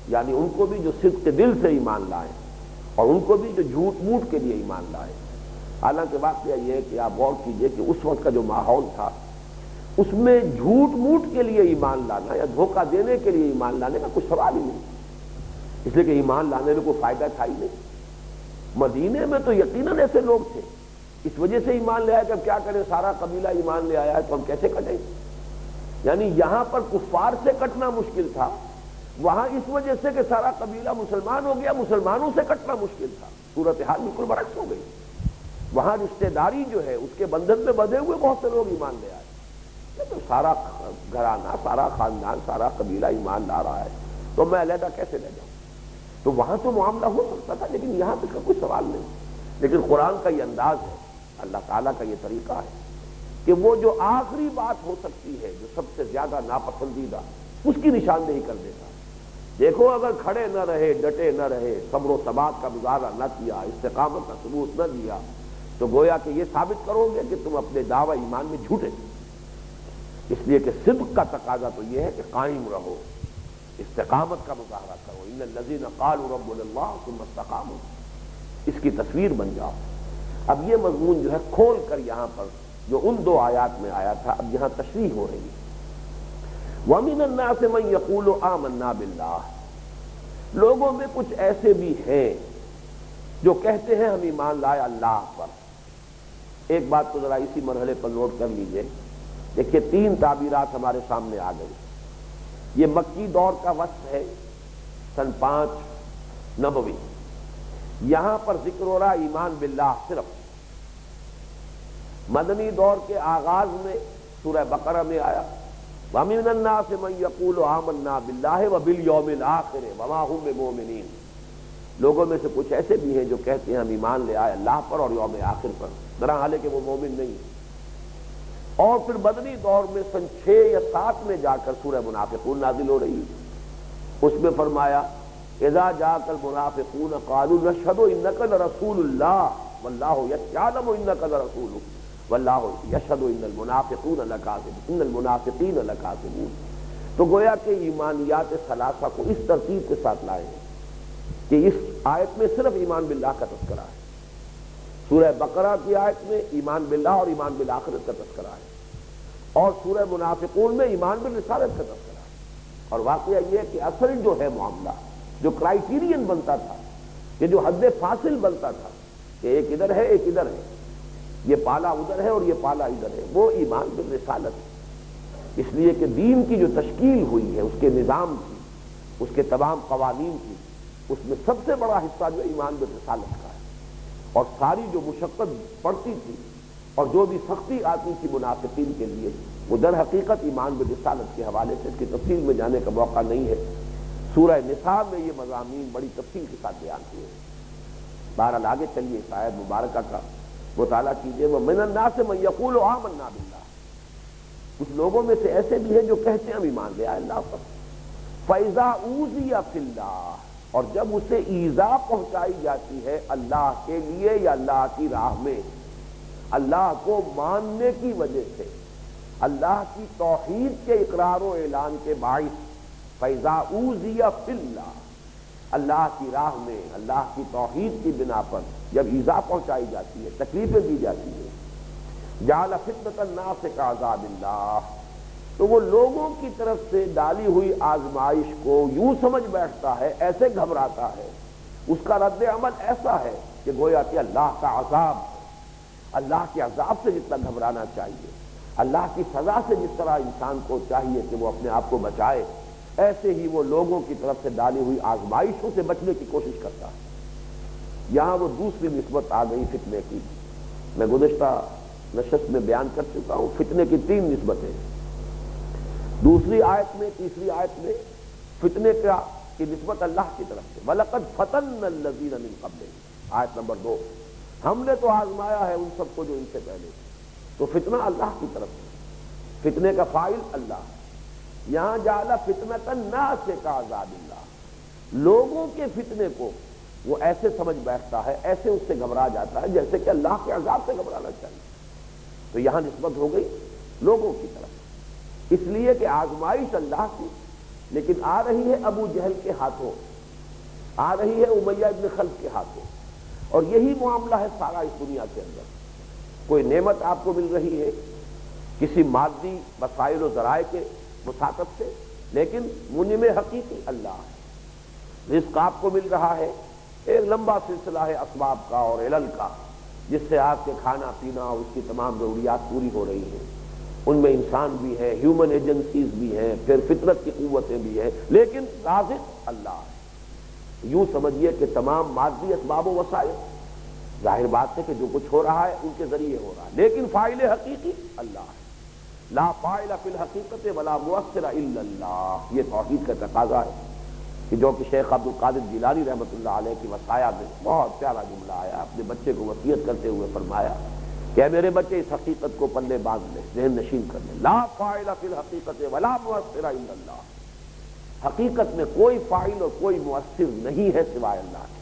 یعنی ان کو بھی جو صدق دل سے ایمان لائیں اور ان کو بھی جو جھوٹ موٹ کے لیے ایمان لائیں۔ حالانکہ واقعہ یہ ہے کہ آپ غور کیجئے کہ اس وقت کا جو ماحول تھا اس میں جھوٹ موٹ کے لیے ایمان لانا یا دھوکہ دینے کے لیے ایمان لانے کا کچھ سوال ہی نہیں، اس لیے کہ ایمان لانے میں کوئی فائدہ تھا ہی نہیں۔ مدینے میں تو یقیناً ایسے لوگ تھے، اس وجہ سے ایمان لے آئے کہ اب کیا کریں، سارا قبیلہ ایمان لے آیا ہے تو ہم کیسے کٹیں، یعنی یہاں پر کفار سے کٹنا مشکل تھا، وہاں اس وجہ سے کہ سارا قبیلہ مسلمان ہو گیا مسلمانوں سے کٹنا مشکل تھا، صورتحال بالکل برعکس ہو گئی۔ وہاں رشتہ داری جو ہے اس کے بندھن میں بندھے ہوئے بہت سے لوگ ایمان لے آئے، تو سارا گھرانہ، سارا خاندان، سارا قبیلہ ایمان لا رہا ہے تو میں علیحدہ کیسے لے جاؤں، تو وہاں تو معاملہ ہو سکتا تھا، لیکن یہاں تک کا کوئی سوال نہیں۔ لیکن قرآن کا یہ انداز ہے، اللہ تعالیٰ کا یہ طریقہ ہے کہ وہ جو آخری بات ہو سکتی ہے، جو سب سے زیادہ ناپسندیدہ، اس کی نشاندہی کر دیتا ہے۔ دیکھو اگر کھڑے نہ رہے، ڈٹے نہ رہے، صبر و ثبات کا مظاہرہ نہ کیا، استقامت کا ثبوت نہ دیا، تو گویا کہ یہ ثابت کرو گے کہ تم اپنے دعوی ایمان میں جھوٹے تھے۔ اس لیے کہ صدق کا تقاضا تو یہ ہے کہ قائم رہو، استقامت کا مظاہرہ کرو۔ ان الذین قالوا ربنا اللہ ثم استقاموا، اس کی تصویر بن جاؤ۔ اب یہ مضمون جو ہے کھول کر یہاں پر جو ان دو آیات میں آیا تھا، اب یہاں تشریح ہو رہی ہے۔ وَمِنَ النَّاسِ مَن يَقُولُ آمَنَّا بِاللَّهِ، لوگوں میں کچھ ایسے بھی ہیں جو کہتے ہیں ہم ایمان لائے اللہ پر۔ ایک بات تو ذرا اسی مرحلے پر نوٹ کر لیجئے، دیکھیے تین تعبیرات ہمارے سامنے آ گئی۔ یہ مکی دور کا وصف ہے، سن 5 نبوی، یہاں پر ذکر ہو رہا ایمان باللہ صرف۔ مدنی دور کے آغاز میں سورہ بقرہ میں آیا وَمِنَ النَّاسِ مَن يَقُولُ آمَنَّا بِاللَّهِ وَبِالْيَوْمِ الْآخِرِ وَمَا هُم بِمُؤْمِنِينَ، لوگوں میں سے کچھ ایسے بھی ہیں جو کہتے ہیں ہم ایمان لے آئے اللہ پر اور یوم آخر پر، درا حالانکہ وہ مومن نہیں ہے۔ اور پھر مدنی دور میں سن 6 یا 7 میں جا کر سورہ منافقون نازل ہو رہی ہے، اس میں فرمایا اذا جاءك المنافقون قالوا نشهد انك لرسول الله والله يعلم انك لرسوله والله يشهد ان المنافقين لكاذبون ان المنافقين لكاذبون۔ تو گویا کہ ایمانیات ثلاثہ کو اس ترتیب کے ساتھ لائے ہیں کہ اس آیت میں صرف ایمان باللہ کا تذکرہ ہے، سورہ بقرہ کی آیت میں ایمان باللہ اور ایمان بالآخرت کا تذکرہ ہے، اور سورہ منافقون میں ایمان بالرسالت کا تذکرہ ہے۔ اور واقعہ یہ ہے کہ اصل جو ہے معاملہ، جو کرائیٹیرین بنتا تھا، کہ جو حد فاصل بنتا تھا کہ ایک ادھر ہے ایک ادھر ہے، یہ پالا ادھر ہے اور یہ پالا ادھر ہے، وہ ایمان بالرسالت ہے۔ اس لیے کہ دین کی جو تشکیل ہوئی ہے، اس کے نظام کی، اس کے تمام قوانین کی، اس میں سب سے بڑا حصہ جو ایمان بالرسالت کا ہے۔ اور ساری جو مشقت پڑتی تھی اور جو بھی سختی آتی تھی منافقین کے لیے، وہ در حقیقت ایمان بالرسالت کے حوالے سے، اس کی تفصیل میں جانے کا موقع نہیں ہے۔ سورہ نساء میں یہ مضامین بڑی تفصیل کے ساتھ بیان ہوئے ہیں۔ بہرحال آگے چلیے اس آیت مبارکہ کا مطالعہ کیجیے۔ وَمِنَ النَّاسِ مَن يَقُولُ آمَنَّا بِاللَّهِ، کچھ لوگوں میں سے ایسے بھی ہیں جو کہتے ہیں ہم ایمان لے آئے اللہ پر۔ فَإِذَا أُوذِيَ فِي اللَّهِ، اور جب اسے ایذا پہنچائی جاتی ہے اللہ کے لیے یا اللہ کی راہ میں، اللہ کو ماننے کی وجہ سے، اللہ کی توحید کے اقرار و اعلان کے باعث، فَإِذَا أُوذِيَ فِي اللَّهِ، اللہ کی راہ میں، اللہ کی توحید کی بنا پر جب ایذا پہنچائی جاتی ہے، تکلیفیں دی جاتی ہیں، جعل فتنۃ الناس کعذاب اللہ، تو وہ لوگوں کی طرف سے ڈالی ہوئی آزمائش کو یوں سمجھ بیٹھتا ہے، ایسے گھبراتا ہے، اس کا رد عمل ایسا ہے کہ گویا کہ اللہ کا عذاب ہے۔ اللہ کے عذاب سے جتنا گھبرانا چاہیے، اللہ کی سزا سے جس طرح انسان کو چاہیے کہ وہ اپنے آپ کو بچائے، ایسے ہی وہ لوگوں کی طرف سے ڈالی ہوئی آزمائشوں سے بچنے کی کوشش کرتا ہے۔ یہاں وہ دوسری نسبت آ گئی فتنے کی، میں گزشتہ نشست میں بیان کر چکا ہوں، فتنے کی 3 نسبتیں، دوسری آیت میں، تیسری آیت میں فتنے کی نسبت اللہ کی طرف سے، وَلَقَدْ فَتَنَّا الَّذِينَ مِن قَبْلِهِمْ، آیت نمبر 2، ہم نے تو آزمایا ہے ان سب کو جو ان سے پہلے، تو فتنہ اللہ کی طرف سے، فتنے کا فاعل اللہ۔ یہاں جعل فتنۃ الناس کعذاب اللہ، لوگوں کے فتنے کو وہ ایسے سمجھ بیٹھتا ہے، ایسے اس سے گھبرا جاتا ہے جیسے کہ اللہ کے عذاب سے گھبرانا چاہیے۔ تو یہاں نسبت ہو گئی لوگوں کی طرف، اس لیے کہ آزمائش اللہ کی، لیکن آ رہی ہے ابو جہل کے ہاتھوں، آ رہی ہے امیہ ابن خلف کے ہاتھوں، اور یہی معاملہ ہے سارا اس دنیا کے اندر۔ کوئی نعمت آپ کو مل رہی ہے کسی مادی وسائل و ذرائع کے مساقت سے، لیکن منعم حقیقی اللہ ہے۔ رزق آپ کو مل رہا ہے، ایک لمبا سلسلہ ہے اسباب کا اور علل کا، جس سے آپ کے کھانا پینا اور اس کی تمام ضروریات پوری ہو رہی ہیں۔ ان میں انسان بھی ہے، ہیومن ایجنسیز بھی ہیں، پھر فطرت کی قوتیں بھی ہیں، لیکن رازق اللہ ہے۔ یوں سمجھیے کہ تمام مادی اسباب و وسائل، ظاہر بات ہے کہ جو کچھ ہو رہا ہے ان کے ذریعے ہو رہا ہے، لیکن فاعل حقیقی اللہ ہے۔ لا فاعل فی الحقیقت ولا مؤثر الا اللہ، یہ توحید کا تقاضا ہے کہ جو کہ شیخ عبد القادر جیلانی رحمۃ اللہ علیہ کی وصایا میں بہت پیارا جملہ آیا، اپنے بچے کو وصیت کرتے ہوئے فرمایا کہ میرے بچے اس حقیقت کو پلے باندھ لیں، ذہن نشین کر لیں، لا فاعل فی الحقیقت ولا مؤثر الا اللہ، حقیقت میں کوئی فاعل اور کوئی مؤثر نہیں ہے سوائے اللہ کے۔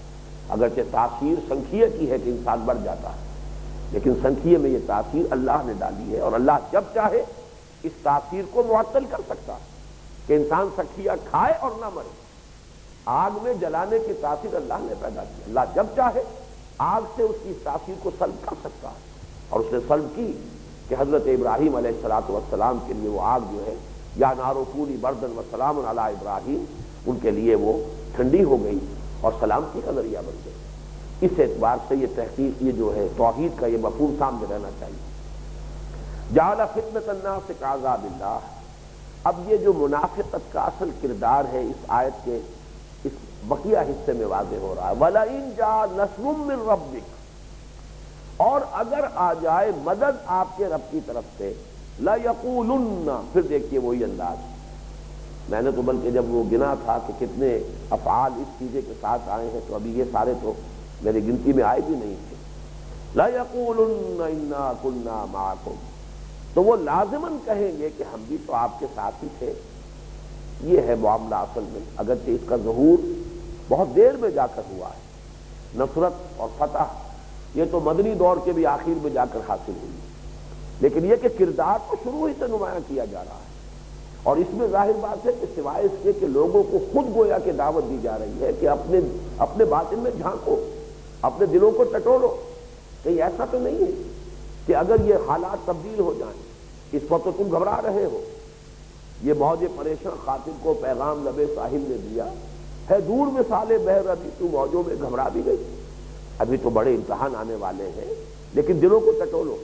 اگرچہ تاثیر سنکھیے کی ہے کہ انسان مر جاتا ہے، لیکن سنکھیے میں یہ تاثیر اللہ نے ڈالی ہے، اور اللہ جب چاہے اس تاثیر کو معطل کر سکتا ہے کہ انسان سنکھیا کھائے اور نہ مرے۔ آگ میں جلانے کی تاثیر اللہ نے پیدا کی، اللہ جب چاہے آگ سے اس کی تاثیر کو سلب کر سکتا ہے، اور اس نے سلب کی کہ حضرت ابراہیم علیہ السلام کے لیے وہ آگ جو ہے یا نارو کونی بردن و سلام علی ابراہیم، ان کے لیے وہ ٹھنڈی ہو گئی اور سلامتی کا ذریعہ بن گئی۔ اس اعتبار سے یہ تحقیق، یہ جو ہے توحید کا یہ مفہوم سامنے رہنا چاہیے۔ جعل فتنۃ الناس کعذاب اللہ، اب یہ جو منافقت کا اصل کردار ہے اس آیت کے اس بقیہ حصے میں واضح ہو رہا ہے۔ وَلَئِن جَاءَ نَصْرٌ مِّن رَبِّكَ، اور اگر آ جائے مدد آپ کے رب کی طرف سے، لَيَقُولُنَّ، پھر دیکھیے وہی انداز، میں نے تو بلکہ جب وہ گنا تھا کہ کتنے افعال اس چیزے کے ساتھ آئے ہیں تو ابھی یہ سارے تو میری گنتی میں آئے بھی نہیں تھے۔ لَيَقُولُنَّ إِنَّا كُنَّا مَعَكُمْ، تو وہ لازماً کہیں گے کہ ہم بھی تو آپ کے ساتھ ہی تھے۔ یہ ہے معاملہ اصل میں، اگرچہ اس کا ظہور بہت دیر میں جا کر ہوا ہے، نصرت اور فتح یہ تو مدنی دور کے بھی آخر میں جا کر حاصل ہوئی، لیکن یہ کہ کردار تو شروع ہی سے نمایاں کیا جا رہا ہے، اور اس میں ظاہر بات ہے کہ سوائے اس کے کہ لوگوں کو خود گویا کہ دعوت دی جا رہی ہے کہ اپنے باطن میں جھانکو، اپنے دلوں کو ٹٹولو، کہیں ایسا تو نہیں ہے کہ اگر یہ حالات تبدیل ہو جائیں، اس وقت تو تم گھبرا رہے ہو، یہ موج پریشان خاطر کو پیغام لبے ساحل نے دیا ہے، دور مثال بحر ابھی تو موجوں میں گھبرا بھی گئی، ابھی تو بڑے امتحان آنے والے ہیں، لیکن دلوں کو ٹٹولو۔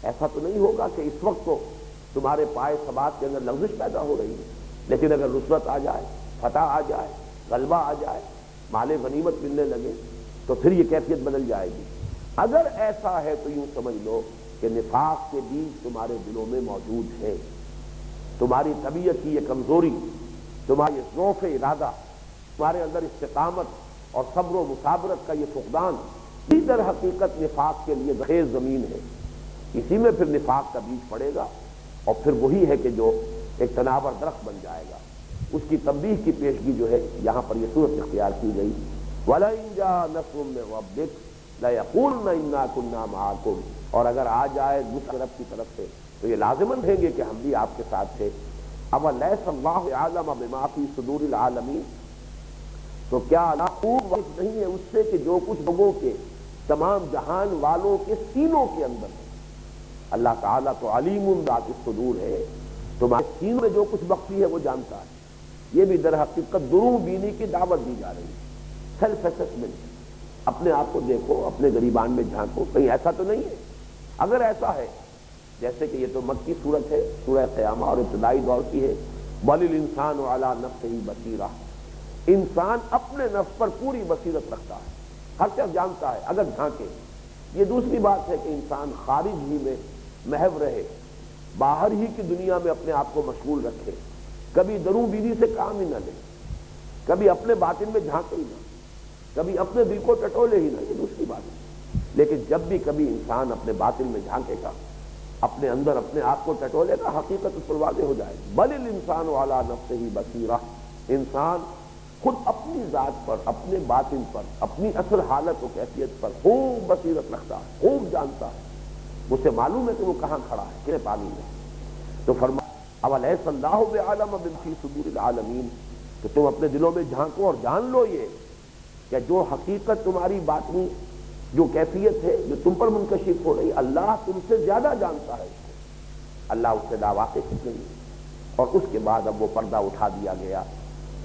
ایسا تو نہیں ہوگا کہ اس وقت تو تمہارے پائے ثبات کے اندر لغزش پیدا ہو رہی ہے، لیکن اگر نصرت آ جائے، فتح آ جائے، غلبہ آ جائے، مال غنیمت ملنے لگے تو پھر یہ کیفیت بدل جائے گی۔ اگر ایسا ہے تو یوں سمجھ لو کہ نفاق کے بیج تمہارے دلوں میں موجود ہے، تمہاری طبیعت کی یہ کمزوری، تمہاری ضعف ارادہ، تمہارے اندر استقامت اور صبر و مثابرت کا یہ فقدان، یہ در حقیقت نفاق کے لیے خیز زمین ہے، اسی میں پھر نفاق کا بیج پڑے گا، اور پھر وہی ہے کہ جو ایک تناور درخت بن جائے گا۔ اس کی تنبیہ کی پیشگی جو ہے یہاں پر یہ صورت اختیار کی گئی، وَلَئِن جَاءَ نَصْرٌ مِّن رَّبِّكَ لَيَقُولُنَّ إِنَّا كُنَّا مَعَكُمْ، اور اگر آ جائے دوسری طرف کی طرف سے تو یہ لازماً کہیں گے کہ ہم بھی آپ کے ساتھ تھے۔ أَوَلَيْسَ اللَّهُ أَعْلَمَ بِمَا فِي صُدُورِ الْعَالَمِينَ، تو کیا اللہ خوب واقف نہیں ہے اس سے کہ جو کچھ لوگوں کے، تمام جہان والوں کے سینوں کے اندر ہے۔ اللہ تعالیٰ تو علیم ذات الصدور ہے، تمہارے سینوں میں جو کچھ مخفی ہے وہ جانتا ہے۔ یہ بھی در حقیقت دروں بینی کی دعوت دی جا رہی ہے، سیلف اسسمنٹ، اپنے آپ کو دیکھو، اپنے گریبان میں جھانکو، کہیں ایسا تو نہیں ہے۔ اگر ایسا ہے، جیسے کہ یہ تو مکی صورت ہے، سورہ قیامہ اور ابتدائی دور کی ہے، بَلِ الْإِنسَانُ عَلَىٰ نَفْسِهِ بَصِيرَةٌ، انسان اپنے نفس پر پوری بصیرت رکھتا ہے، ہر شخص جانتا ہے اگر جھانکے۔ یہ دوسری بات ہے کہ انسان خارج ہی میں محو رہے، باہر ہی کی دنیا میں اپنے آپ کو مشغول رکھے، کبھی دروں بینی سے کام ہی نہ لے، کبھی اپنے باطن میں جھانکے ہی نہ، کبھی اپنے دل کو ٹٹولے ہی نہ، یہ دوسری بات ہے۔ لیکن جب بھی کبھی انسان اپنے باطن میں جھانکے گا، اپنے اندر اپنے آپ کو ٹٹولے گا، حقیقت اس پر واضح ہو جائے گی۔ بَلِ الْإِنسَانُ عَلَىٰ نَفْسِهِ بَصِيرَةٌ، انسان خود اپنی ذات پر، اپنے باطن پر، اپنی اصل حالت و کیفیت پر خوب بصیرت رکھتا ہے، خوب جانتا ہے، اسے معلوم ہے کہ وہ کہاں کھڑا ہے، کتنے پانی میں۔ تو فرمایا أَوَلَيْسَ اللَّهُ بِأَعْلَمَ بِمَا فِي صُدُورِ الْعَالَمِينَ، کہ تم اپنے دلوں میں جھانکو اور جان لو یہ کہ جو حقیقت تمہاری باطنی جو کیفیت ہے جو تم پر منکشف ہو رہی، اللہ تم سے زیادہ جانتا ہے، اللہ اس سے واقف نہیں۔ اور اس کے بعد اب وہ پردہ اٹھا دیا گیا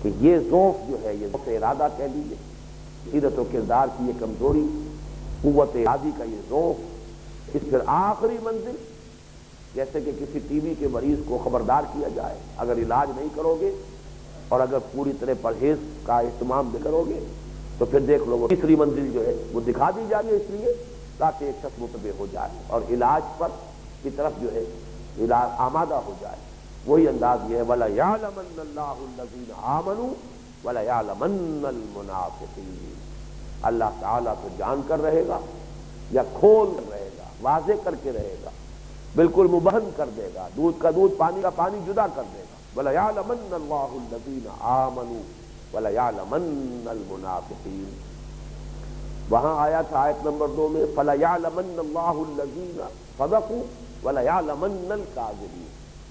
کہ یہ ذوف جو ہے، یہ ذوف ارادہ کہہ لیجیے، سیرت و کردار کی یہ کمزوری، قوت ارادی کا یہ ذوف، اس پھر آخری منزل، جیسے کہ کسی ٹی بی کے مریض کو خبردار کیا جائے اگر علاج نہیں کرو گے اور اگر پوری طرح پرہیز کا اہتمام بھی کرو گے تو پھر دیکھ لو وہ تیسری منزل جو ہے وہ دکھا دی جائے، اس لیے تاکہ ایک شخص متبع ہو جائے اور علاج پر کی طرف جو ہے علاج آمادہ ہو جائے۔ وہی انداز یہ ہے، وَلَيَعْلَمَنَّ اللَّهُ الَّذِينَ آمَنُوا وَلَيَعْلَمَنَّ الْمُنَافِقِينَ، اللہ تعالیٰ تو جان کر رہے گا یا کھول کر رہے گا، واضح کر کے رہے گا، بالکل مبہم کر دے گا، دودھ کا دودھ پانی کا پانی جدا کر دے گا۔ وَلَيَعْلَمَنَّ اللَّهُ الَّذِينَ آمَنُوا وَلَيَعْلَمَنَّ الْمُنَافِقِينَ۔ وہاں آیا تھا آیت نمبر 2 میں فَلَيَعْلَمَنَّ اللَّهُ الَّذِينَ صَدَقُوا وَلَيَعْلَمَنَّ الْكَاذِبِينَ۔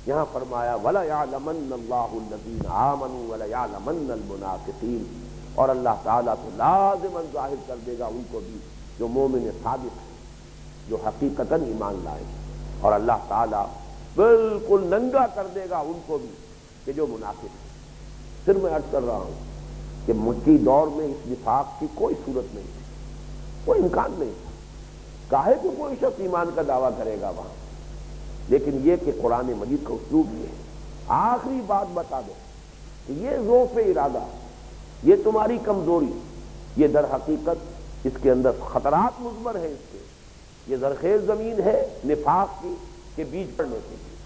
یہاں فرمایا وَلَيَعْلَمَنَّ اللَّهُ الَّذِينَ آمَنُوا وَلَيَعْلَمَنَّ الْمُنَافِقِينَ، اور اللہ تعالیٰ تو لازماً ظاہر کر دے گا ان کو بھی جو مومن صادق ہیں، جو حقیقتاً ایمان لائے، اور اللہ تعالیٰ بالکل ننگا کر دے گا ان کو بھی کہ جو منافق ہیں۔ پھر میں عرض کر رہا ہوں کہ مکی دور میں اس نفاق کی کوئی صورت نہیں تھی، کوئی امکان نہیں تھا، کاہے کہ کوئی شخص ایمان کا دعویٰ کرے گا وہاں، لیکن یہ کہ قرآن مجید کا اسلوب یہ ہے، آخری بات بتا دو کہ یہ ضعف ارادہ، یہ تمہاری کمزوری، یہ در حقیقت اس کے اندر خطرات مضمر ہیں، اس کے یہ زرخیز زمین ہے نفاق کی کہ بیج پڑنے کے لیے۔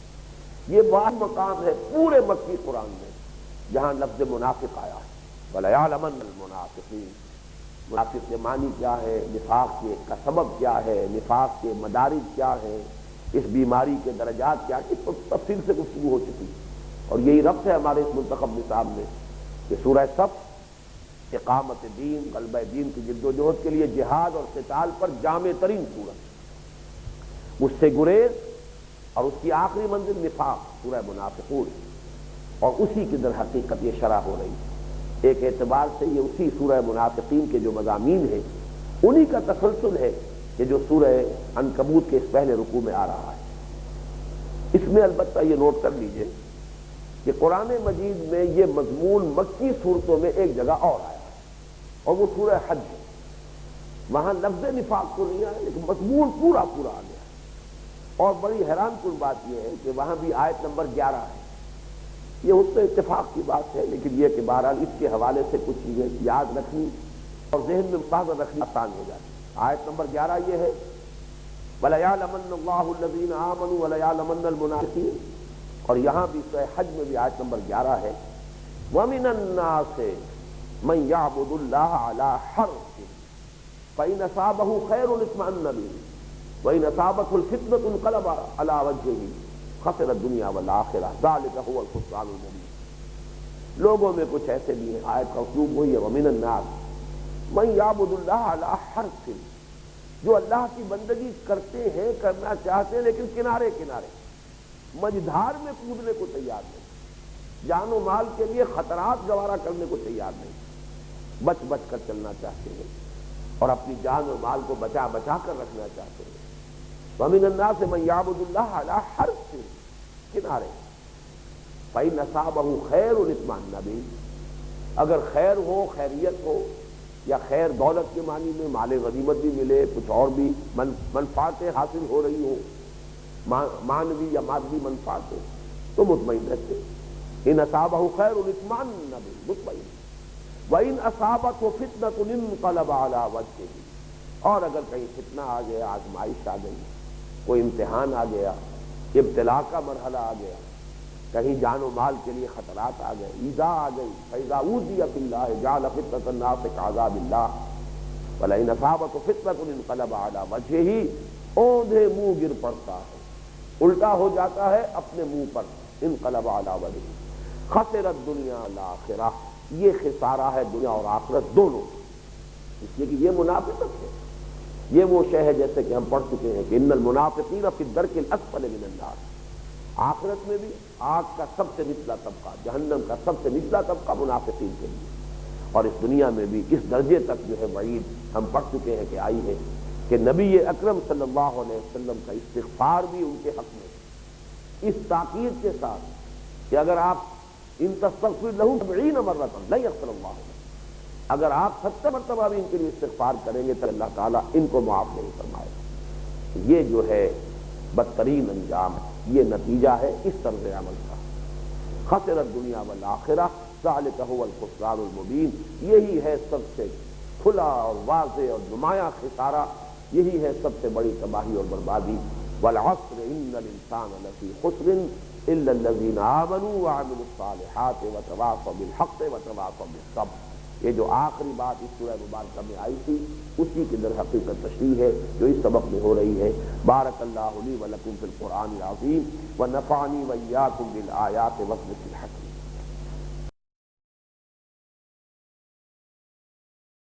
یہ واحد مقام ہے پورے مکی قرآن میں جہاں لفظ منافق آیا ہے، وَلَيَعْلَمَنَّ الْمُنَافِقِينَ۔ منافق کے معنی کیا ہے، نفاق کے کا سبب کیا ہے، نفاق کے مدارج کیا ہے، اس بیماری کے درجات کیا ہے، اس پر تفصیل سے گفتگو ہو چکی، اور یہی ربط ہے ہمارے اس منتخب نصاب میں کہ سورہ صف اقامت دین، غلبہ دین کی جد و جہد کے لیے جہاد اور قتال پر جامع ترین صورت، اس سے گریز، اور اس کی آخری منزل نفاق سورہ منافقون، اور اسی کی در حقیقت یہ شرح ہو رہی ہے۔ ایک اعتبار سے یہ اسی سورہ منافقین کے جو مضامین ہیں انہی کا تسلسل ہے کہ جو سورہ عنکبوت کے اس پہلے رکوع میں آ رہا ہے۔ اس میں البتہ یہ نوٹ کر لیجئے کہ قرآن مجید میں یہ مضمون مکی صورتوں میں ایک جگہ اور آیا ہے، اور وہ سورہ حج ہے۔ وہاں لفظ نفاق تو نہیں آیا لیکن مضمون پورا آ گیا ہے، اور بڑی حیران کن بات یہ ہے کہ وہاں بھی آیت نمبر 11 ہے۔ یہ اس میں اتفاق کی بات ہے، لیکن یہ کہ بہرحال اس کے حوالے سے کچھ چیزیں یاد رکھنی اور ذہن میں مستحضر رکھنی آسان ہو جاتی ہے۔ آیت نمبر 11 یہ ہے وَلَيَعْلَمَنَّ اللَّهُ الَّذِينَ آمَنُوا وَلَيَعْلَمَنَّ الْمُنَافِقِينَ، اور یہاں بھی سورہ حج میں بھی آیت نمبر 11 ہے وَمِنَ النَّاسِ مَن يَعْبُدُ اللَّهَ عَلَى حَرْفٍ فَإِنْ أَصَابَهُ خَيْرٌ اطْمَأَنَّ بِهِ وَإِنْ أَصَابَتْهُ الْفِتْنَةُ انقلب عَلَى وَجْهِهِ خَسِرَ الدُّنْيَا وَالْآخِرَةَ ذَلِكَ هُوَ الْخُسْرَانُ الْمُبِينُ۔ لوگوں میں کچھ ایسے بھی ہیں، آیت کا اسلوب وہی ہے وَمِنَ النَّاسِ مَن يَعْبُدُ اللَّهَ عَلَى حَرْفٍ، جو اللہ کی بندگی کرتے ہیں، کرنا چاہتے ہیں، لیکن کنارے کنارے، مجدھار میں کودنے کو تیار نہیں، جان و مال کے لیے خطرات گوارا کرنے کو تیار نہیں، بچ بچ کر چلنا چاہتے ہیں اور اپنی جان و مال کو بچا بچا کر رکھنا چاہتے ہیں۔ وَمِنَ النَّاسِ مَن يَعْبُدُ اللَّهَ عَلَى حَرْفٍ، کنارے، فَإِنْ أَصَابَهُ خَيْرٌ اطْمَأَنَّ بِهِ، اگر خیر ہو، خیریت ہو، یا خیر دولت کے معنی میں مال غنیمت بھی ملے، کچھ اور بھی منفعتیں حاصل ہو رہی ہوں، معنوی یا مادی منفعتیں، تو مطمئن رہتے۔ ان اصابہ خیر اطمأن به، مطمئن۔ وَإِنْ أَصَابَتْهُ فِتْنَةٌ انقلب عَلَى وَجْهِهِ، اور اگر کہیں فتنہ آ گیا، آزمائش آ گئی، کوئی امتحان آ گیا، ابتلا کا مرحلہ آ گیا، کہیں جان و مال کے لیے خطرات آ گئے، ایذا آ گئی، فَإِذَا أُوذِيَ فِي اللَّهِ جَعَلَ فِتْنَةَ النَّاسِ كَعَذَابِ اللَّهِ وَلَئِنْ أَصَابَتْهُ فِتْنَةٌ انقلب عَلَى وَجْهِهِ، اوندھے منہ گر پڑتا ہے، الٹا ہو جاتا ہے اپنے منہ پر، انقلب علی وجہہ، خسر الدنیا والآخرہ، یہ خسارہ ہے دنیا اور آخرت دونوں، اس لیے کہ یہ منافقت ہے، یہ وہ شے ہے جیسے کہ ہم پڑھ چکے ہیں کہ ان المنافقین فی الدرک الاسفل من النار، آخرت میں بھی آگ کا سب سے نچلا طبقہ، جہنم کا سب سے نچلا طبقہ منافقین کے لیے، اور اس دنیا میں بھی اس درجے تک جو ہے وعید ہم پڑھ چکے ہیں کہ آئی ہے کہ نبی اکرم صلی اللہ علیہ وسلم کا استغفار بھی ان کے حق میں اس تاکید کے ساتھ کہ اگر آپ ان تستغفر لہم 70 مرۃ لا یغفر اللہ، اگر آپ 70 مرتبہ بھی ان کے لیے استغفار کریں گے تو اللہ تعالیٰ ان کو معاف نہیں فرمائے گا۔ یہ جو ہے بدترین انجام، یہ نتیجہ ہے اس طرز عمل کا۔ خسر الدنیا والآخرہ ذلک هو الخسران المبین، یہی ہے سب سے کھلا اور واضح اور نمایاں خسارہ، یہی ہے سب سے بڑی تباہی اور بربادی۔ والعصر ان الانسان لفی خسر الا الذین آمنوا وعملوا الصالحات وتواصوا بالحق وتواصوا بالصبر، یہ جو آخری بات اس سورہ مبارکہ میں آئی تھی اسی کی در حقیقت تشریح ہے جو اس سبق میں ہو رہی ہے۔ بارک اللہ لی و لکم فی القرآن العظیم ونفعنی وإیاکم بالآیات والذکر الحکیم۔